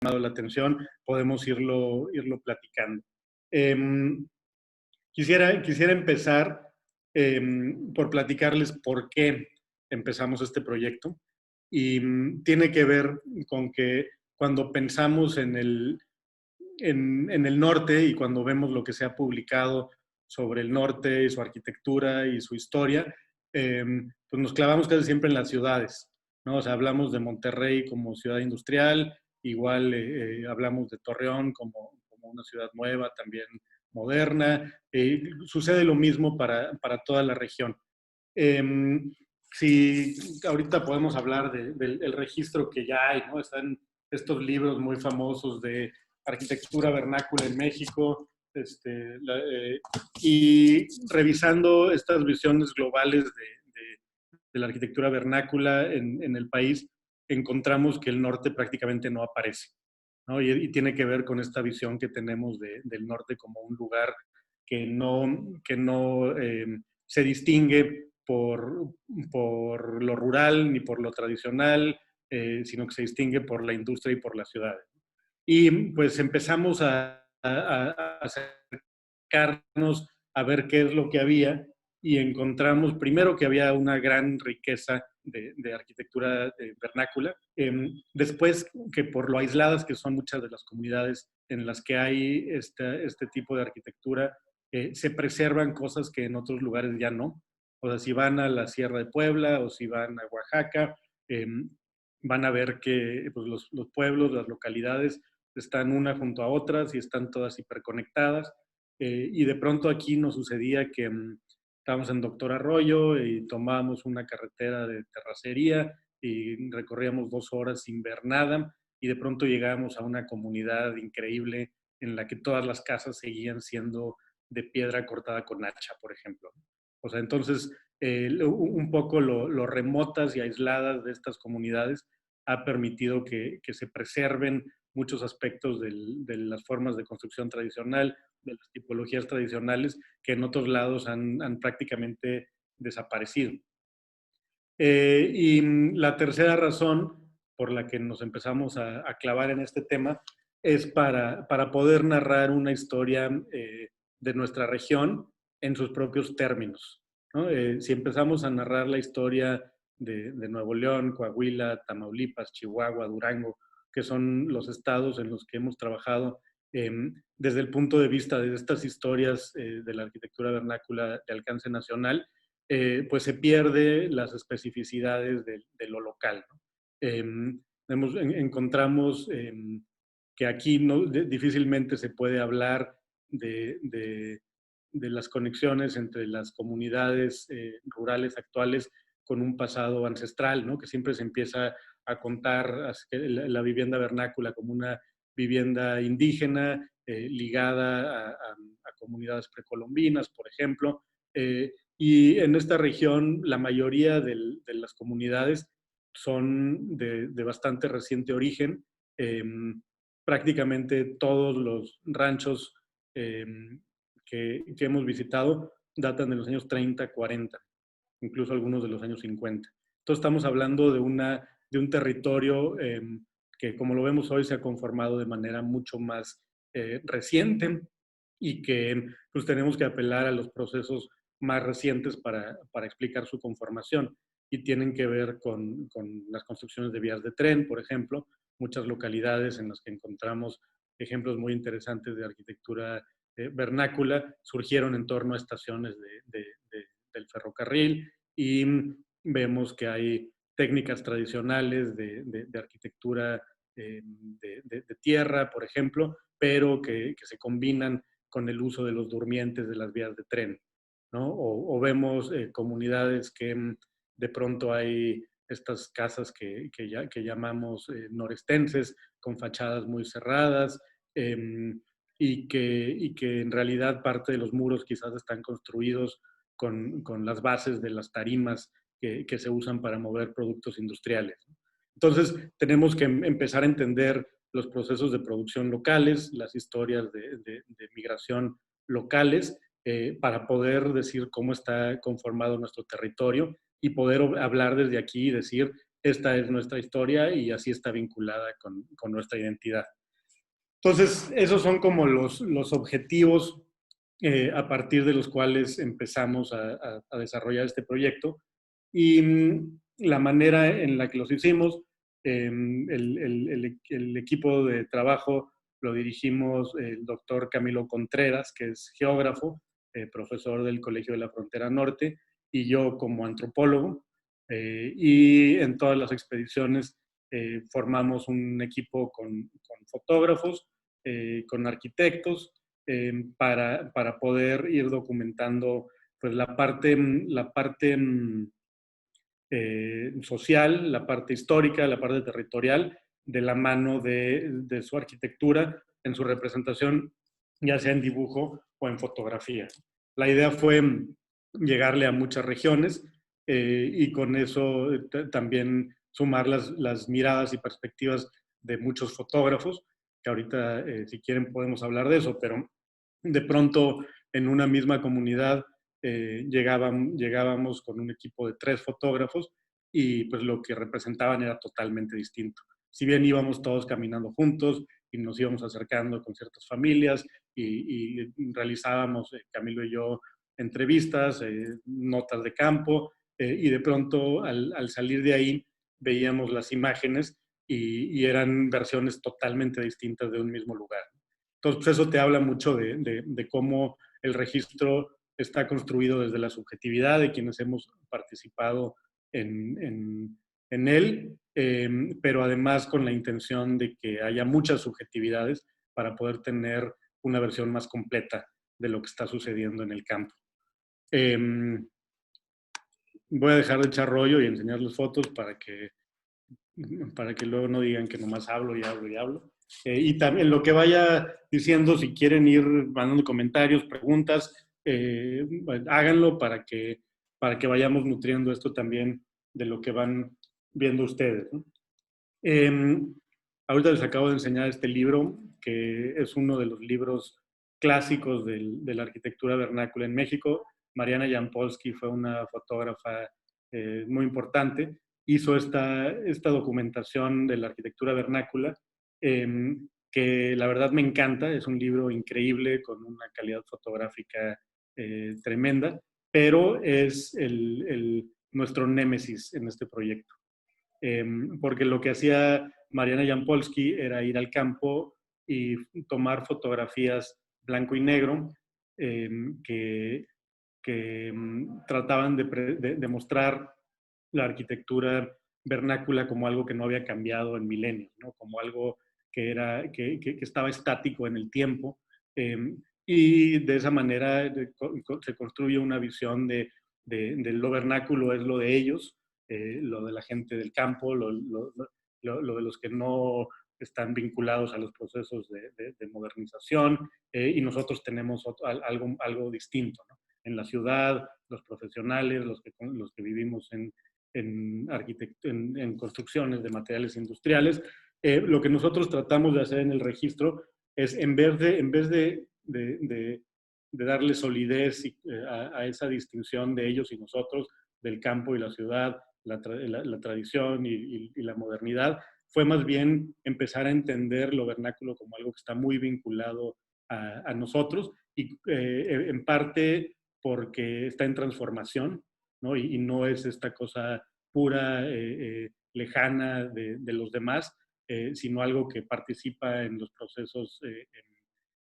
la atención, podemos irlo platicando. Em, quisiera empezar por platicarles por qué empezamos este proyecto. Y tiene que ver con que cuando pensamos en el norte y cuando vemos lo que se ha publicado sobre el norte y su arquitectura y su historia, pues nos clavamos casi siempre en las ciudades, ¿no? O sea, hablamos de Monterrey como ciudad industrial, igual hablamos de Torreón como una ciudad nueva, también moderna. Sucede lo mismo para toda la región. Eh, si ahorita podemos hablar del registro que ya hay, ¿no? Están estos libros muy famosos de arquitectura vernácula en México, y revisando estas visiones globales de la arquitectura vernácula en el país, encontramos que el norte prácticamente no aparece, ¿no? Y tiene que ver con esta visión que tenemos del norte como un lugar que no se distingue por lo rural ni por lo tradicional, sino que se distingue por la industria y por las ciudades. Y pues empezamos a acercarnos a ver qué es lo que había y encontramos primero que había una gran riqueza de arquitectura vernácula, después que por lo aisladas que son muchas de las comunidades en las que hay este tipo de arquitectura, se preservan cosas que en otros lugares ya no. O sea, si van a la Sierra de Puebla o si van a Oaxaca, eh, van a ver que pues, los pueblos, las localidades están una junto a otras y están todas hiperconectadas. Y de pronto aquí nos sucedía que estábamos en Doctor Arroyo y tomábamos una carretera de terracería y recorríamos 2 horas sin ver nada y de pronto llegábamos a una comunidad increíble en la que todas las casas seguían siendo de piedra cortada con hacha, por ejemplo. O sea, entonces, un poco lo remotas y aisladas de estas comunidades ha permitido que se preserven muchos aspectos de las formas de construcción tradicional, de las tipologías tradicionales, que en otros lados han prácticamente desaparecido. Y la tercera razón por la que nos empezamos a clavar en este tema es para poder narrar una historia de nuestra región en sus propios términos, ¿no? Si empezamos a narrar la historia de Nuevo León, Coahuila, Tamaulipas, Chihuahua, Durango, que son los estados en los que hemos trabajado eh, desde el punto de vista de estas historias de la arquitectura vernácula de alcance nacional, pues se pierde las especificidades de lo local, ¿no? Encontramos que aquí difícilmente se puede hablar de las conexiones entre las comunidades rurales actuales con un pasado ancestral, ¿no? Que siempre se empieza a contar la vivienda vernácula como una vivienda indígena ligada a comunidades precolombinas, por ejemplo. Y en esta región la mayoría de las comunidades son de bastante reciente origen. Eh, prácticamente todos los ranchos eh, que hemos visitado datan de los años 30, 40, incluso algunos de los años 50. Entonces estamos hablando de un territorio que, como lo vemos hoy, se ha conformado de manera mucho más reciente y que pues tenemos que apelar a los procesos más recientes para explicar su conformación y tienen que ver con las construcciones de vías de tren, por ejemplo, muchas localidades en las que encontramos ejemplos muy interesantes de arquitectura vernácula surgieron en torno a estaciones del ferrocarril y vemos que hay técnicas tradicionales de arquitectura de tierra, por ejemplo, pero que se combinan con el uso de los durmientes de las vías de tren, ¿no? O vemos comunidades que de pronto hay estas casas que llamamos norestenses, con fachadas muy cerradas, y que en realidad parte de los muros quizás están construidos con las bases de las tarimas que se usan para mover productos industriales. Entonces, tenemos que empezar a entender los procesos de producción locales, las historias de migración locales, para poder decir cómo está conformado nuestro territorio y poder hablar desde aquí y decir esta es nuestra historia y así está vinculada con nuestra identidad. Entonces, esos son como los objetivos a partir de los cuales empezamos a desarrollar este proyecto. Y la manera en la que los hicimos, el equipo de trabajo lo dirigimos el doctor Camilo Contreras, que es geógrafo, profesor del Colegio de la Frontera Norte, y yo como antropólogo. Y en todas las expediciones formamos un equipo con fotógrafos, con arquitectos, para poder ir documentando pues, la parte social, la parte histórica, la parte territorial, de la mano de su arquitectura en su representación, ya sea en dibujo o en fotografía. La idea fue llegarle a muchas regiones y con eso también sumar las miradas y perspectivas de muchos fotógrafos, que ahorita si quieren podemos hablar de eso, pero de pronto en una misma comunidad llegábamos con un equipo de 3 fotógrafos y pues lo que representaban era totalmente distinto. Si bien íbamos todos caminando juntos y nos íbamos acercando con ciertas familias y realizábamos, Camilo y yo, entrevistas, notas de campo, y de pronto al salir de ahí veíamos las imágenes y eran versiones totalmente distintas de un mismo lugar. Entonces, pues, eso te habla mucho de cómo el registro está construido desde la subjetividad de quienes hemos participado en él, pero además con la intención de que haya muchas subjetividades para poder tener una versión más completa de lo que está sucediendo en el campo. Voy a dejar de echar rollo y enseñarles fotos para que luego no digan que nomás hablo y hablo y hablo. Y también lo que vaya diciendo, si quieren ir mandando comentarios, preguntas, háganlo para que vayamos nutriendo esto también de lo que van viendo ustedes, ¿no? Ahorita les acabo de enseñar este libro, que es uno de los libros clásicos de la arquitectura vernácula en México. Mariana Jampolsky fue una fotógrafa muy importante. Hizo esta documentación de la arquitectura vernácula, que la verdad me encanta. Es un libro increíble, con una calidad fotográfica tremenda, pero es nuestro némesis en este proyecto. Porque lo que hacía Mariana Jampolsky era ir al campo y tomar fotografías blanco y negro eh, que, que trataban de mostrar la arquitectura vernácula como algo que no había cambiado en milenios, ¿no? Como algo que estaba estático en el tiempo. Y de esa manera se construye una visión de lo vernáculo es lo de ellos, lo de la gente del campo, lo de los que no están vinculados a los procesos de modernización, y nosotros tenemos algo distinto, ¿no? En la ciudad, los profesionales, los que vivimos en construcciones de materiales industriales, lo que nosotros tratamos de hacer en el registro es, en vez de darle solidez a esa distinción de ellos y nosotros, del campo y la ciudad, la tradición y la modernidad, fue más bien empezar a entender lo vernáculo como algo que está muy vinculado a nosotros y en parte porque está en transformación, ¿no? Y no es esta cosa pura, lejana los demás, sino algo que participa en los procesos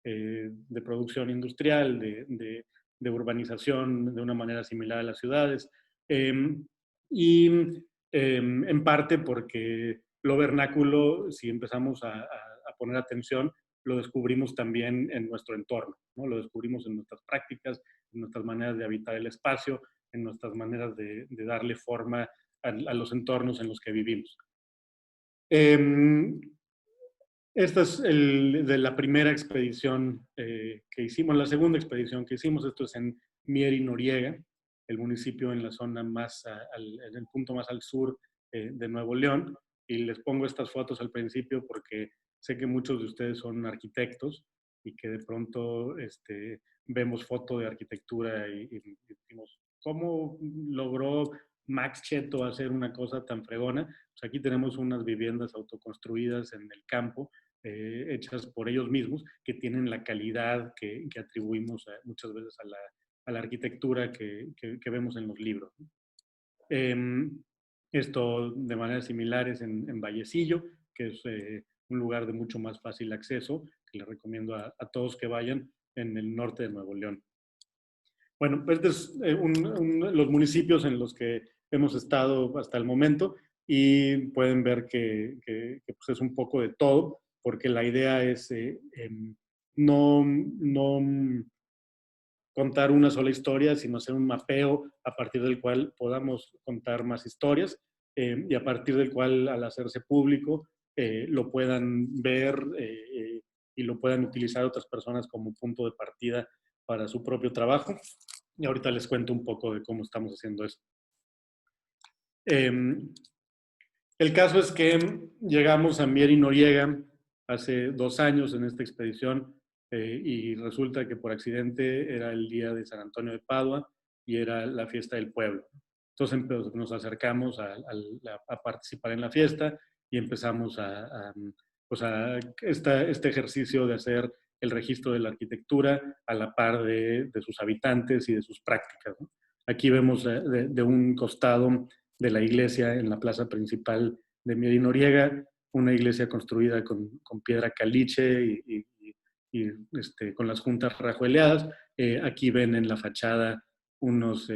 de producción industrial, de urbanización de una manera similar a las ciudades. Y en parte porque lo vernáculo, si empezamos a poner atención, lo descubrimos también en nuestro entorno, ¿no? Lo descubrimos en nuestras prácticas, en nuestras maneras de habitar el espacio, en nuestras maneras de darle forma a los entornos en los que vivimos. Esta es de la primera expedición que hicimos, la segunda expedición que hicimos. Esto es en Mier y Noriega, el municipio en la zona en el punto más al sur de Nuevo León. Y les pongo estas fotos al principio porque sé que muchos de ustedes son arquitectos y que de pronto vemos foto de arquitectura y decimos, ¿cómo logró Max Cheto a hacer una cosa tan fregona. Pues aquí tenemos unas viviendas autoconstruidas en el campo, hechas por ellos mismos, que tienen la calidad que atribuimos muchas veces a la arquitectura que vemos en los libros. Eh, Esto de manera similar es en Vallecillo, que es un lugar de mucho más fácil acceso, que les recomiendo a todos que vayan en el norte de Nuevo León. Bueno, pues este es los municipios en los que hemos estado hasta el momento y pueden ver que pues es un poco de todo, porque la idea es no contar una sola historia, sino hacer un mapeo a partir del cual podamos contar más historias y a partir del cual, al hacerse público, lo puedan ver y lo puedan utilizar otras personas como punto de partida para su propio trabajo. Y ahorita les cuento un poco de cómo estamos haciendo esto. El caso es que llegamos a Mier y Noriega hace 2 años en esta expedición y resulta que por accidente era el día de San Antonio de Padua y era la fiesta del pueblo. Entonces nos acercamos a participar en la fiesta y empezamos pues este ejercicio de hacer el registro de la arquitectura a la par de sus habitantes y de sus prácticas, ¿no? Aquí vemos de un costado de la iglesia en la plaza principal de Mier y Noriega, una iglesia construida con piedra caliche con las juntas rajueleadas. Aquí ven en la fachada unas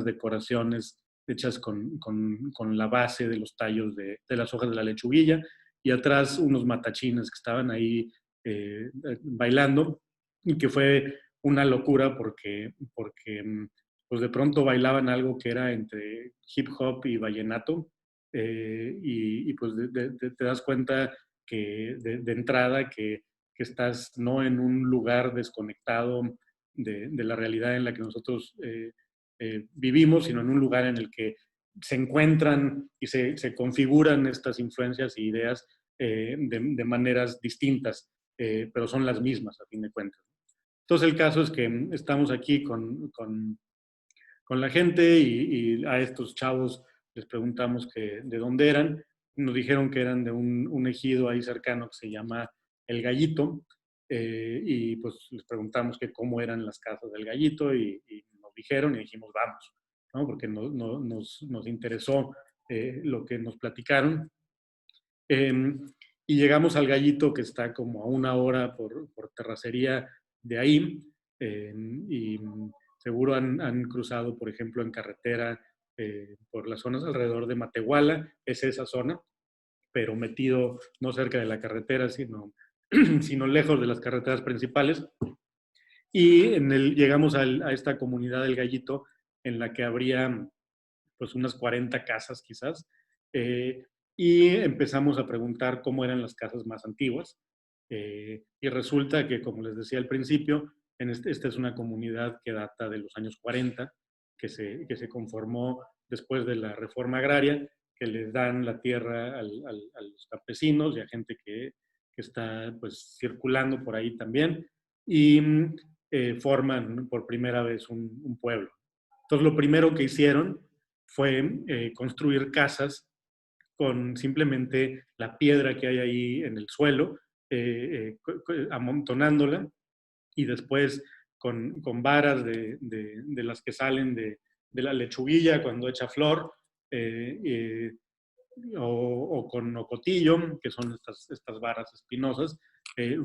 decoraciones hechas con la base de los tallos de las hojas de la lechuguilla y atrás unos matachines que estaban ahí bailando y que fue una locura porque pues de pronto bailaban algo que era entre hip hop y vallenato y pues te das cuenta que de entrada que estás no en un lugar desconectado de la realidad en la que nosotros vivimos, sino en un lugar en el que se encuentran y se configuran estas influencias e ideas de maneras distintas, pero son las mismas a fin de cuentas. Entonces el caso es que estamos aquí con la gente y a estos chavos les preguntamos de dónde eran. Nos dijeron que eran de un ejido ahí cercano que se llama El Gallito y pues les preguntamos que cómo eran las casas del Gallito y nos dijeron y dijimos vamos, ¿no? Porque nos interesó lo que nos platicaron. Y llegamos al Gallito que está como a 1 hora por terracería de ahí y seguro han cruzado, por ejemplo, en carretera por las zonas alrededor de Matehuala, es esa zona, pero metido no cerca de la carretera, sino lejos de las carreteras principales. Y llegamos a esta comunidad del Gallito, en la que habría pues unas 40 casas quizás, y empezamos a preguntar cómo eran las casas más antiguas. Y resulta que, como les decía al principio, esta es una comunidad que data de los años 40, que se conformó después de la reforma agraria, que les dan la tierra a los campesinos y a gente que está pues circulando por ahí también, y forman por primera vez un pueblo. Entonces, lo primero que hicieron fue construir casas con simplemente la piedra que hay ahí en el suelo, amontonándola y después con varas de las que salen de la lechuguilla cuando echa flor, eh, eh, o con ocotillo, que son estas varas espinosas,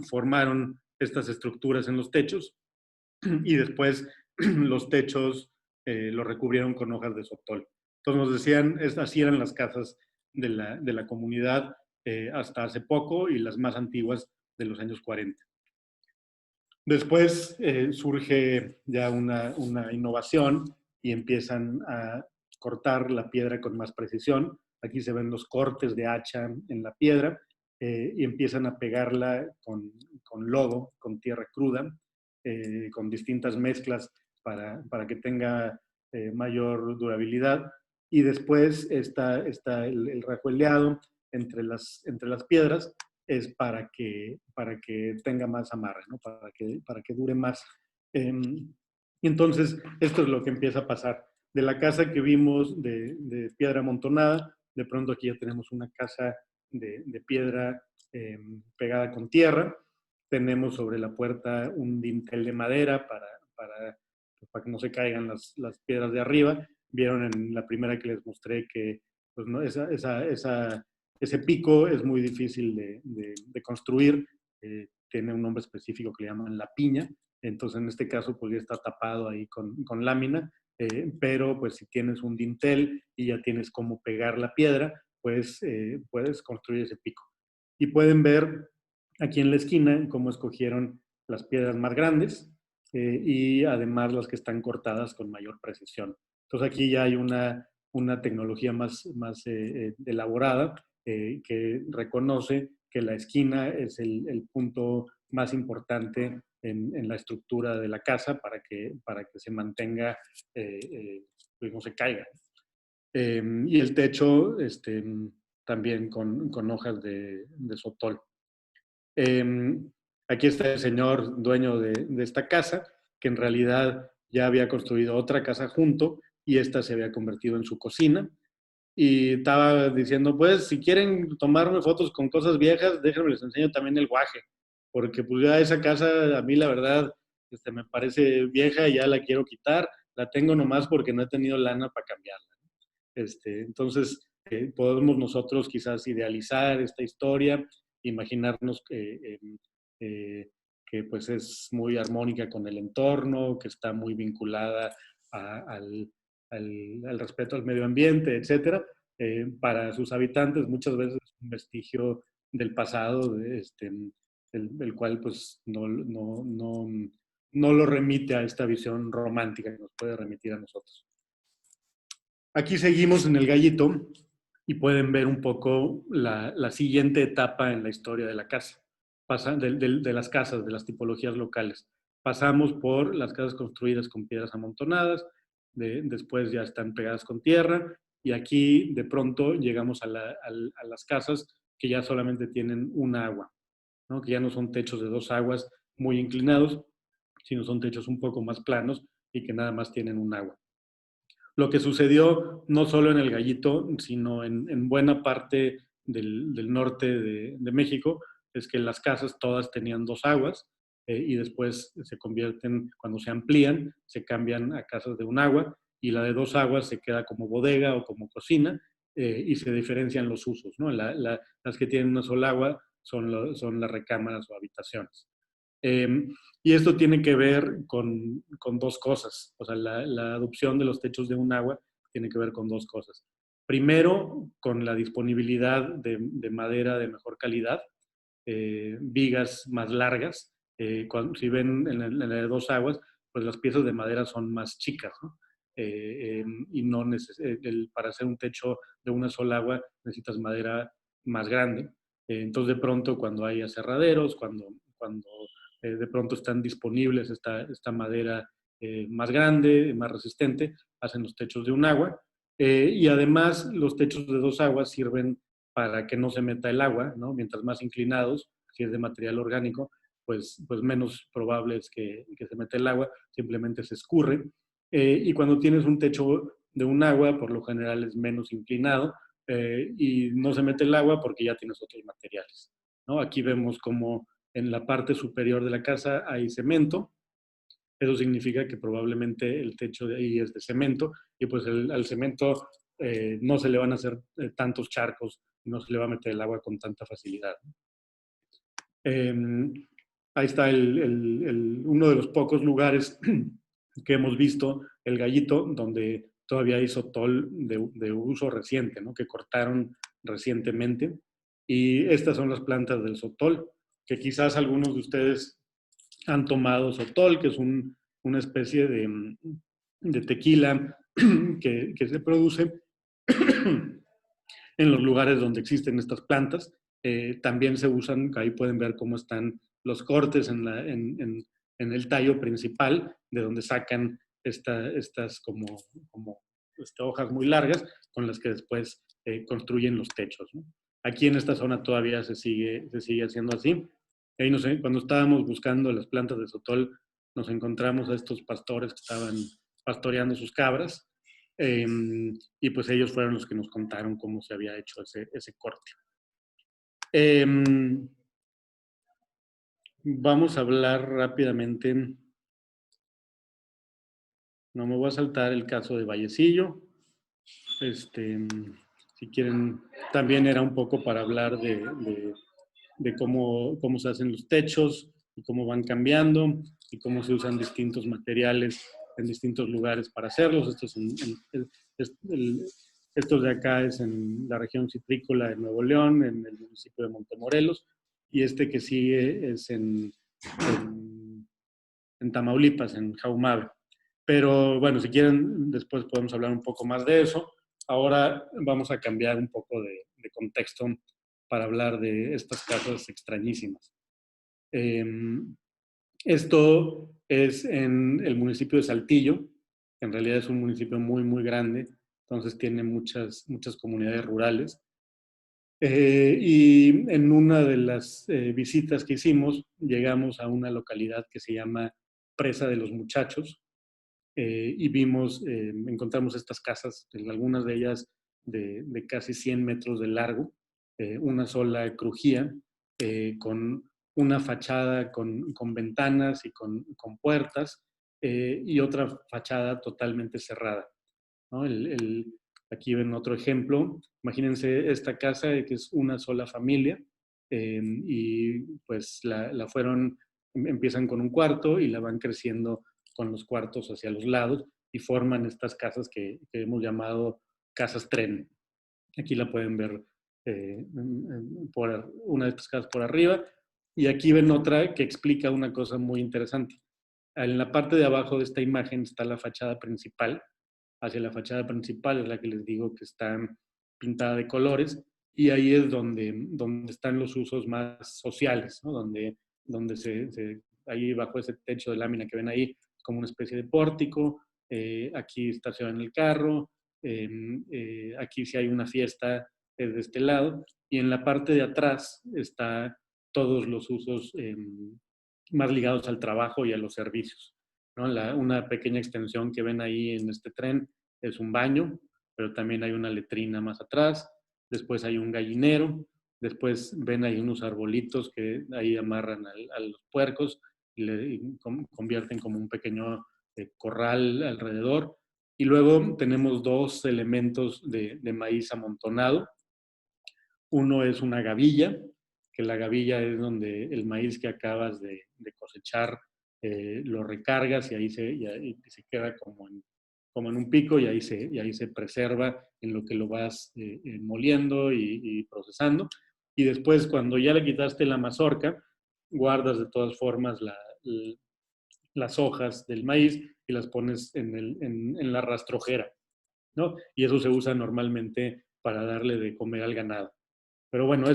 formaron estas estructuras en los techos y después los techos los recubrieron con hojas de sotol. Entonces nos decían, así eran las casas de la comunidad hasta hace poco y las más antiguas de los años 40. Después surge ya una innovación y empiezan a cortar la piedra con más precisión. Aquí se ven los cortes de hacha en la piedra y empiezan a pegarla con lodo, con tierra cruda, con distintas mezclas para que tenga mayor durabilidad. Y después está el rajueleado entre las piedras es para que tenga más amarre, ¿no? Para que dure más. Y entonces, esto es lo que empieza a pasar. De la casa que vimos de piedra amontonada, de pronto aquí ya tenemos una casa de piedra pegada con tierra. Tenemos sobre la puerta un dintel de madera para que no se caigan las piedras de arriba. Vieron en la primera que les mostré que pues, no, ese pico es muy difícil de construir. Tiene un nombre específico que le llaman la piña. Entonces, en este caso, podría estar tapado ahí con lámina. Pero pues si tienes un dintel y ya tienes cómo pegar la piedra, pues puedes construir ese pico. Y pueden ver aquí en la esquina cómo escogieron las piedras más grandes y además las que están cortadas con mayor precisión. Entonces aquí ya hay una tecnología más elaborada que reconoce que la esquina es el punto más importante en la estructura de la casa para que se mantenga, pues no se caiga. Y el techo también con hojas de sotol. Aquí está el señor dueño de esta casa, que en realidad ya había construido otra casa junto y esta se había convertido en su cocina. Y estaba diciendo, pues, si quieren tomarme fotos con cosas viejas, déjenme les enseño también el guaje, porque pues ya esa casa a mí la verdad me parece vieja y ya la quiero quitar, la tengo nomás porque no he tenido lana para cambiarla. Entonces, podemos nosotros quizás idealizar esta historia, imaginarnos que pues es muy armónica con el entorno, que está muy vinculada al respeto al medio ambiente, etcétera. Para sus habitantes muchas veces es un vestigio del pasado, el cual pues no lo remite a esta visión romántica que nos puede remitir a nosotros. Aquí seguimos en el Gallito y pueden ver un poco la siguiente etapa en la historia de la casa, de las casas, de las tipologías locales. Pasamos por las casas construidas con piedras amontonadas, después ya están pegadas con tierra, y aquí de pronto llegamos a las casas que ya solamente tienen un agua, ¿no? Que ya no son techos de dos aguas muy inclinados, sino son techos un poco más planos y que nada más tienen un agua. Lo que sucedió no solo en el Gallito, sino en buena parte del norte de México, es que las casas todas tenían dos aguas y después se convierten, cuando se amplían, se cambian a casas de un agua y la de dos aguas se queda como bodega o como cocina y se diferencian los usos, ¿no? Las que tienen una sola agua son las recámaras o habitaciones. Eh, y esto tiene que ver con dos cosas. O sea, la adopción de los techos de un agua tiene que ver con dos cosas. Primero, con la disponibilidad de madera de mejor calidad, vigas más largas. Si ven en la de dos aguas, pues las piezas de madera son más chicas, ¿no? Y no para hacer un techo de una sola agua necesitas madera más grande. Entonces, de pronto, cuando hay aserraderos, cuando de pronto están disponibles esta madera más grande, más resistente, hacen los techos de un agua. Y además los techos de dos aguas sirven para que no se meta el agua, ¿no? Mientras más inclinados, si es de material orgánico, pues menos probable es que se meta el agua, simplemente se escurre. Y cuando tienes un techo de un agua, por lo general es menos inclinado y no se mete el agua porque ya tienes otros materiales, ¿no? Aquí vemos como en la parte superior de la casa hay cemento. Eso significa que probablemente el techo de ahí es de cemento y pues al cemento no se le van a hacer tantos charcos, no se le va a meter el agua con tanta facilidad. Eh, Ahí está uno de los pocos lugares que hemos visto, el Gallito, donde todavía hay sotol de uso reciente, ¿no? Que cortaron recientemente. Y estas son las plantas del sotol, que quizás algunos de ustedes han tomado sotol, que es una especie de tequila que se produce en los lugares donde existen estas plantas. También se usan, ahí pueden ver cómo están los cortes en el tallo principal, de donde sacan estas como hojas muy largas con las que después construyen los techos, ¿no? Aquí en esta zona todavía se sigue haciendo así. Ahí cuando estábamos buscando las plantas de sotol, nos encontramos a estos pastores que estaban pastoreando sus cabras Y pues ellos fueron los que nos contaron cómo se había hecho ese corte. Vamos a hablar rápidamente, no me voy a saltar el caso de Vallecillo. Si quieren, también era un poco para hablar de cómo se hacen los techos y cómo van cambiando y cómo se usan distintos materiales en distintos lugares para hacerlos. Estos de acá es en la región citrícola de Nuevo León, en el municipio de Montemorelos, y este que sigue es en Tamaulipas, en Jaumabe. Pero bueno, si quieren, después podemos hablar un poco más de eso. Ahora vamos a cambiar un poco de contexto para hablar de estas casas extrañísimas. Esto es en el municipio de Saltillo, que en realidad es un municipio muy, muy grande, entonces tiene muchas comunidades rurales. Y en una de las visitas que hicimos, llegamos a una localidad que se llama Presa de los Muchachos, y encontramos estas casas, algunas de ellas de casi 100 metros de largo, una sola crujía, con una fachada con ventanas y con puertas, y otra fachada totalmente cerrada, ¿no? Aquí ven otro ejemplo. Imagínense esta casa que es una sola familia, y pues empiezan con un cuarto y la van creciendo con los cuartos hacia los lados y forman estas casas que hemos llamado casas tren. Aquí la pueden ver, por una de estas casas por arriba, y aquí ven otra que explica una cosa muy interesante. En la parte de abajo de esta imagen está la fachada principal. Hacia la fachada principal es la que les digo que está pintada de colores, y ahí es donde están los usos más sociales, ¿no? Donde ahí bajo ese techo de lámina que ven ahí, como una especie de pórtico. Aquí estacionan el carro. Aquí si hay una fiesta es de este lado, y en la parte de atrás está todos los usos más ligados al trabajo y a los servicios, ¿no? Una pequeña extensión que ven ahí en este tren es un baño, pero también hay una letrina más atrás. Después hay un gallinero. Después ven ahí unos arbolitos que ahí amarran a los puercos y convierten como un pequeño corral alrededor. Y luego tenemos dos elementos de maíz amontonado. Uno es una gavilla, que la gavilla es donde el maíz que acabas de cosechar lo recargas, y ahí se queda como en un pico, y ahí se preserva en lo que lo vas moliendo y procesando. Y después, cuando ya le quitaste la mazorca, guardas de todas formas las hojas del maíz y las pones en la rastrojera, ¿no? Y eso se usa normalmente para darle de comer al ganado. Pero bueno,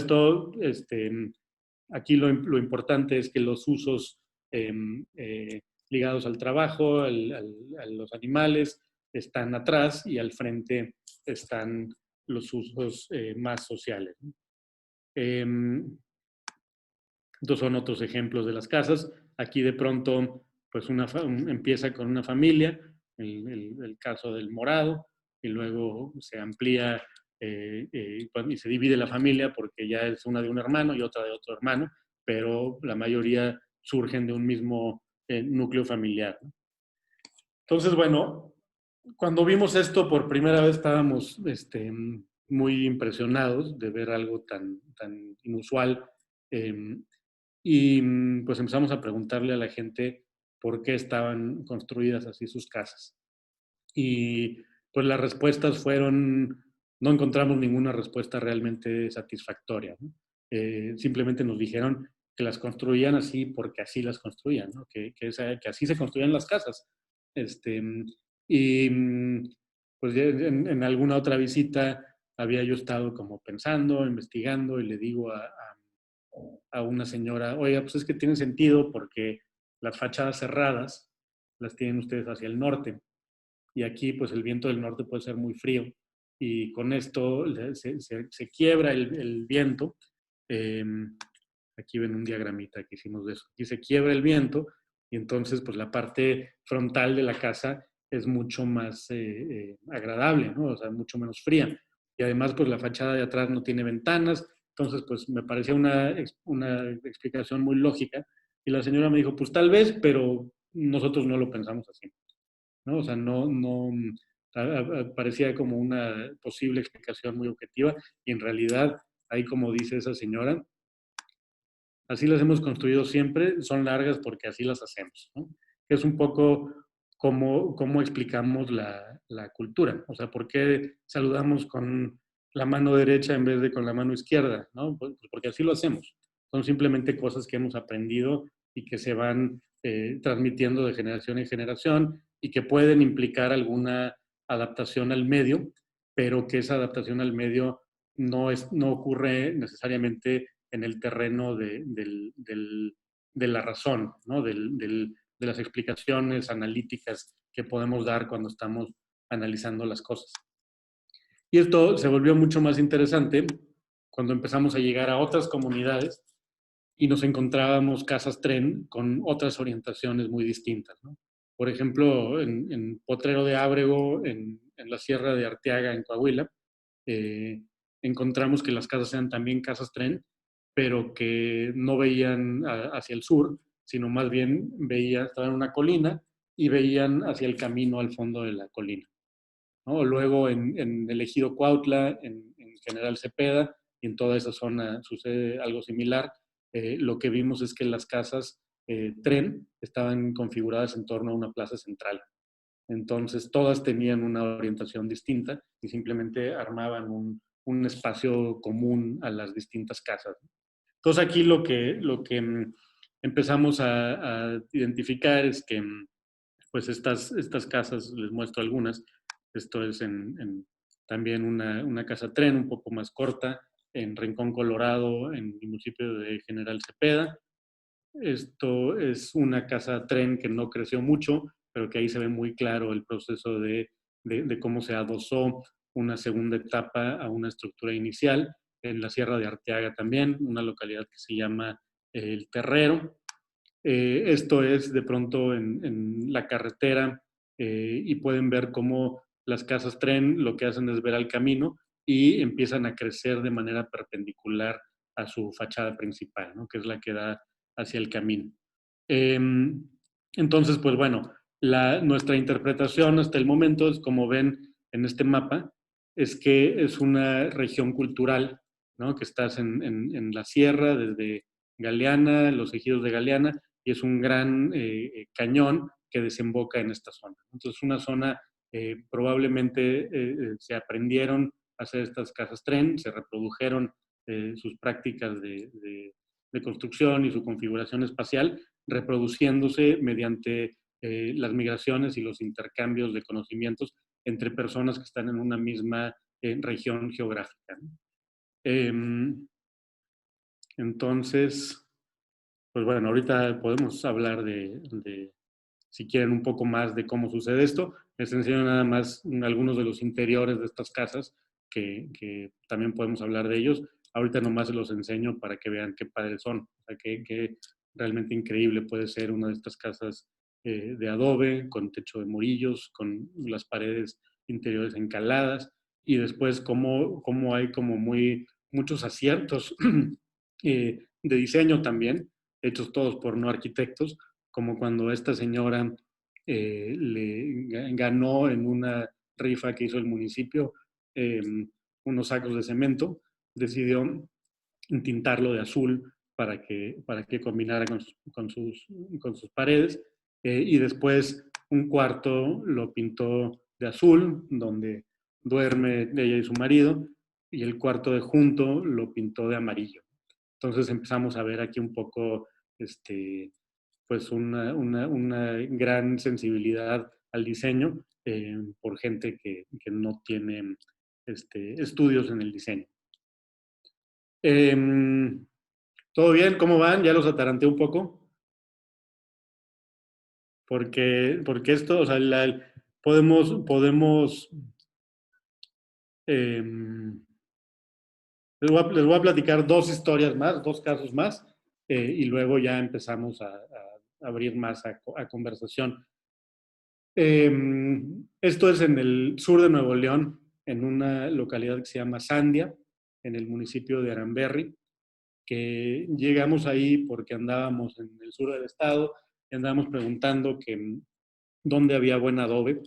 aquí lo importante es que los usos eh, eh, ligados al trabajo, a los animales, están atrás, y al frente están los usos más sociales. Eh, Estos son otros ejemplos de las casas. Aquí de pronto, pues empieza con una familia, el caso del morado, y luego se amplía y se divide la familia porque ya es una de un hermano y otra de otro hermano, pero la mayoría surgen de un mismo núcleo familiar, ¿no? Entonces, bueno, cuando vimos esto por primera vez estábamos muy impresionados de ver algo tan inusual. Y pues empezamos a preguntarle a la gente por qué estaban construidas así sus casas. Y pues las respuestas no encontramos ninguna respuesta realmente satisfactoria, ¿no? Simplemente nos dijeron que las construían así porque así las construían, ¿no? Que así se construían las casas. Este, y pues en alguna otra visita había yo estado como pensando, investigando, y le digo a una señora: oiga, pues es que tiene sentido porque las fachadas cerradas las tienen ustedes hacia el norte, y aquí pues el viento del norte puede ser muy frío, y con esto se quiebra el viento. Eh, Aquí ven un diagramita que hicimos de eso. Aquí se quiebra el viento, y entonces pues la parte frontal de la casa es mucho más agradable, ¿no? O sea, mucho menos fría. Y además, pues la fachada de atrás no tiene ventanas, entonces, pues me parecía una explicación muy lógica. Y la señora me dijo, pues tal vez, pero nosotros no lo pensamos así, ¿no? O sea, no parecía como una posible explicación muy objetiva y en realidad, ahí como dice esa señora, así las hemos construido siempre, son largas porque así las hacemos, ¿no? Es un poco cómo explicamos la cultura, o sea, ¿por qué saludamos con la mano derecha en vez de con la mano izquierda? ¿No? Pues porque así lo hacemos. Son simplemente cosas que hemos aprendido y que se van transmitiendo de generación en generación y que pueden implicar alguna adaptación al medio, pero que esa adaptación al medio no ocurre necesariamente en el terreno de la razón, ¿no? De las explicaciones analíticas que podemos dar cuando estamos analizando las cosas. Y esto se volvió mucho más interesante cuando empezamos a llegar a otras comunidades y nos encontrábamos casas tren con otras orientaciones muy distintas, ¿no? Por ejemplo, en Potrero de Ábrego, en la Sierra de Arteaga, en Coahuila, eh, encontramos que las casas eran también casas tren, pero que no veían hacia el sur, sino más bien estaban en una colina y veían hacia el camino al fondo de la colina, ¿no? Luego en el ejido Cuautla, en General Cepeda, y en toda esa zona sucede algo similar. Lo que vimos es que las casas tren estaban configuradas en torno a una plaza central. Entonces, todas tenían una orientación distinta y simplemente armaban un espacio común a las distintas casas. Entonces, aquí lo que empezamos a identificar es que pues estas casas, les muestro algunas, esto es también una casa tren un poco más corta, en Rincón Colorado, en el municipio de General Cepeda. Esto es una casa tren que no creció mucho, pero que ahí se ve muy claro el proceso de cómo se adosó una segunda etapa a una estructura inicial. En la Sierra de Arteaga también, una localidad que se llama El Terrero. Esto es de pronto en la carretera y pueden ver cómo las casas tren lo que hacen es ver al camino y empiezan a crecer de manera perpendicular a su fachada principal, ¿no? Que es la que da hacia el camino. Eh, entonces, pues bueno, nuestra interpretación hasta el momento es, como ven en este mapa, es que es una región cultural, ¿no? Que estás en la sierra, desde Galeana, los ejidos de Galeana, y es un gran cañón que desemboca en esta zona. Entonces, una zona probablemente se aprendieron a hacer estas casas tren, se reprodujeron sus prácticas de construcción y su configuración espacial, reproduciéndose mediante las migraciones y los intercambios de conocimientos entre personas que están en una misma región geográfica, ¿no? Entonces, pues bueno, ahorita podemos hablar si quieren, un poco más de cómo sucede esto. Les enseño nada más algunos de los interiores de estas casas, que también podemos hablar de ellos. Ahorita nomás se los enseño para que vean qué padres son. O sea, qué realmente increíble puede ser una de estas casas de adobe, con techo de morillos, con las paredes interiores encaladas, y después cómo hay como muchos aciertos de diseño también, hechos todos por no arquitectos, como cuando esta señora le ganó en una rifa que hizo el municipio eh, unos sacos de cemento, decidió tintarlo de azul para que combinara con sus paredes, y después un cuarto lo pintó de azul, donde duerme ella y su marido, y el cuarto de junto lo pintó de amarillo. Entonces empezamos a ver aquí un poco pues una gran sensibilidad al diseño por gente que no tiene estudios en el diseño. ¿Todo bien? ¿Cómo van? Ya los ataranté un poco. Porque esto, o sea, podemos eh, les voy a platicar dos historias más, dos casos más, y luego ya empezamos a abrir más a conversación. Esto es en el sur de Nuevo León, en una localidad que se llama Sandia, en el municipio de Aranberry, que llegamos ahí porque andábamos en el sur del estado y andábamos preguntando que dónde había buen adobe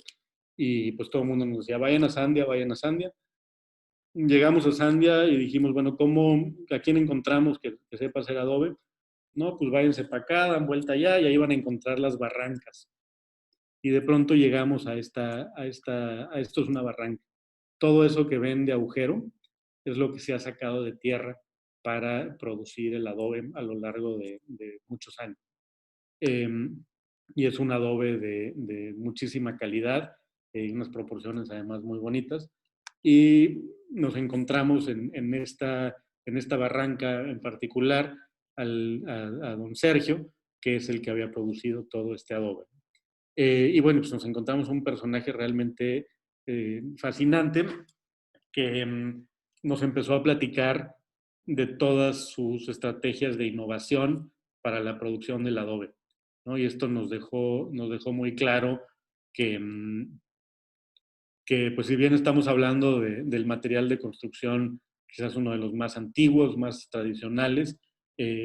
y pues todo el mundo nos decía, vayan a Sandia, vayan a Sandia. Llegamos a Sandia y dijimos, bueno, ¿a quién encontramos que sepa hacer adobe? No, pues váyanse para acá, dan vuelta allá y ahí van a encontrar las barrancas. Y de pronto llegamos a esto es una barranca. Todo eso que ven de agujero es lo que se ha sacado de tierra para producir el adobe a lo largo de muchos años. Eh, y es un adobe de muchísima calidad, unas proporciones además muy bonitas. Y nos encontramos en esta barranca en particular a don Sergio, que es el que había producido todo este adobe. Y bueno, pues nos encontramos un personaje realmente fascinante que nos empezó a platicar de todas sus estrategias de innovación para la producción del adobe, ¿no? Y esto nos dejó muy claro que, que, pues si bien estamos hablando del material de construcción, quizás uno de los más antiguos, más tradicionales,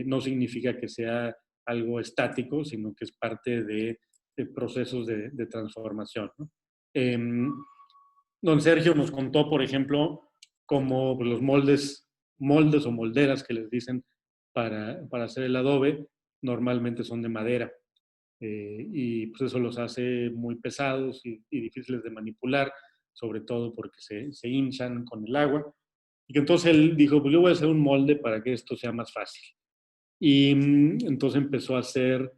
no significa que sea algo estático, sino que es parte de procesos de transformación, ¿no? Don Sergio nos contó, por ejemplo, cómo los moldes o molderas que les dicen para hacer el adobe, normalmente son de madera. Y pues eso los hace muy pesados y difíciles de manipular, sobre todo porque se hinchan con el agua. Y que entonces él dijo, pues yo voy a hacer un molde para que esto sea más fácil. Y entonces empezó a hacer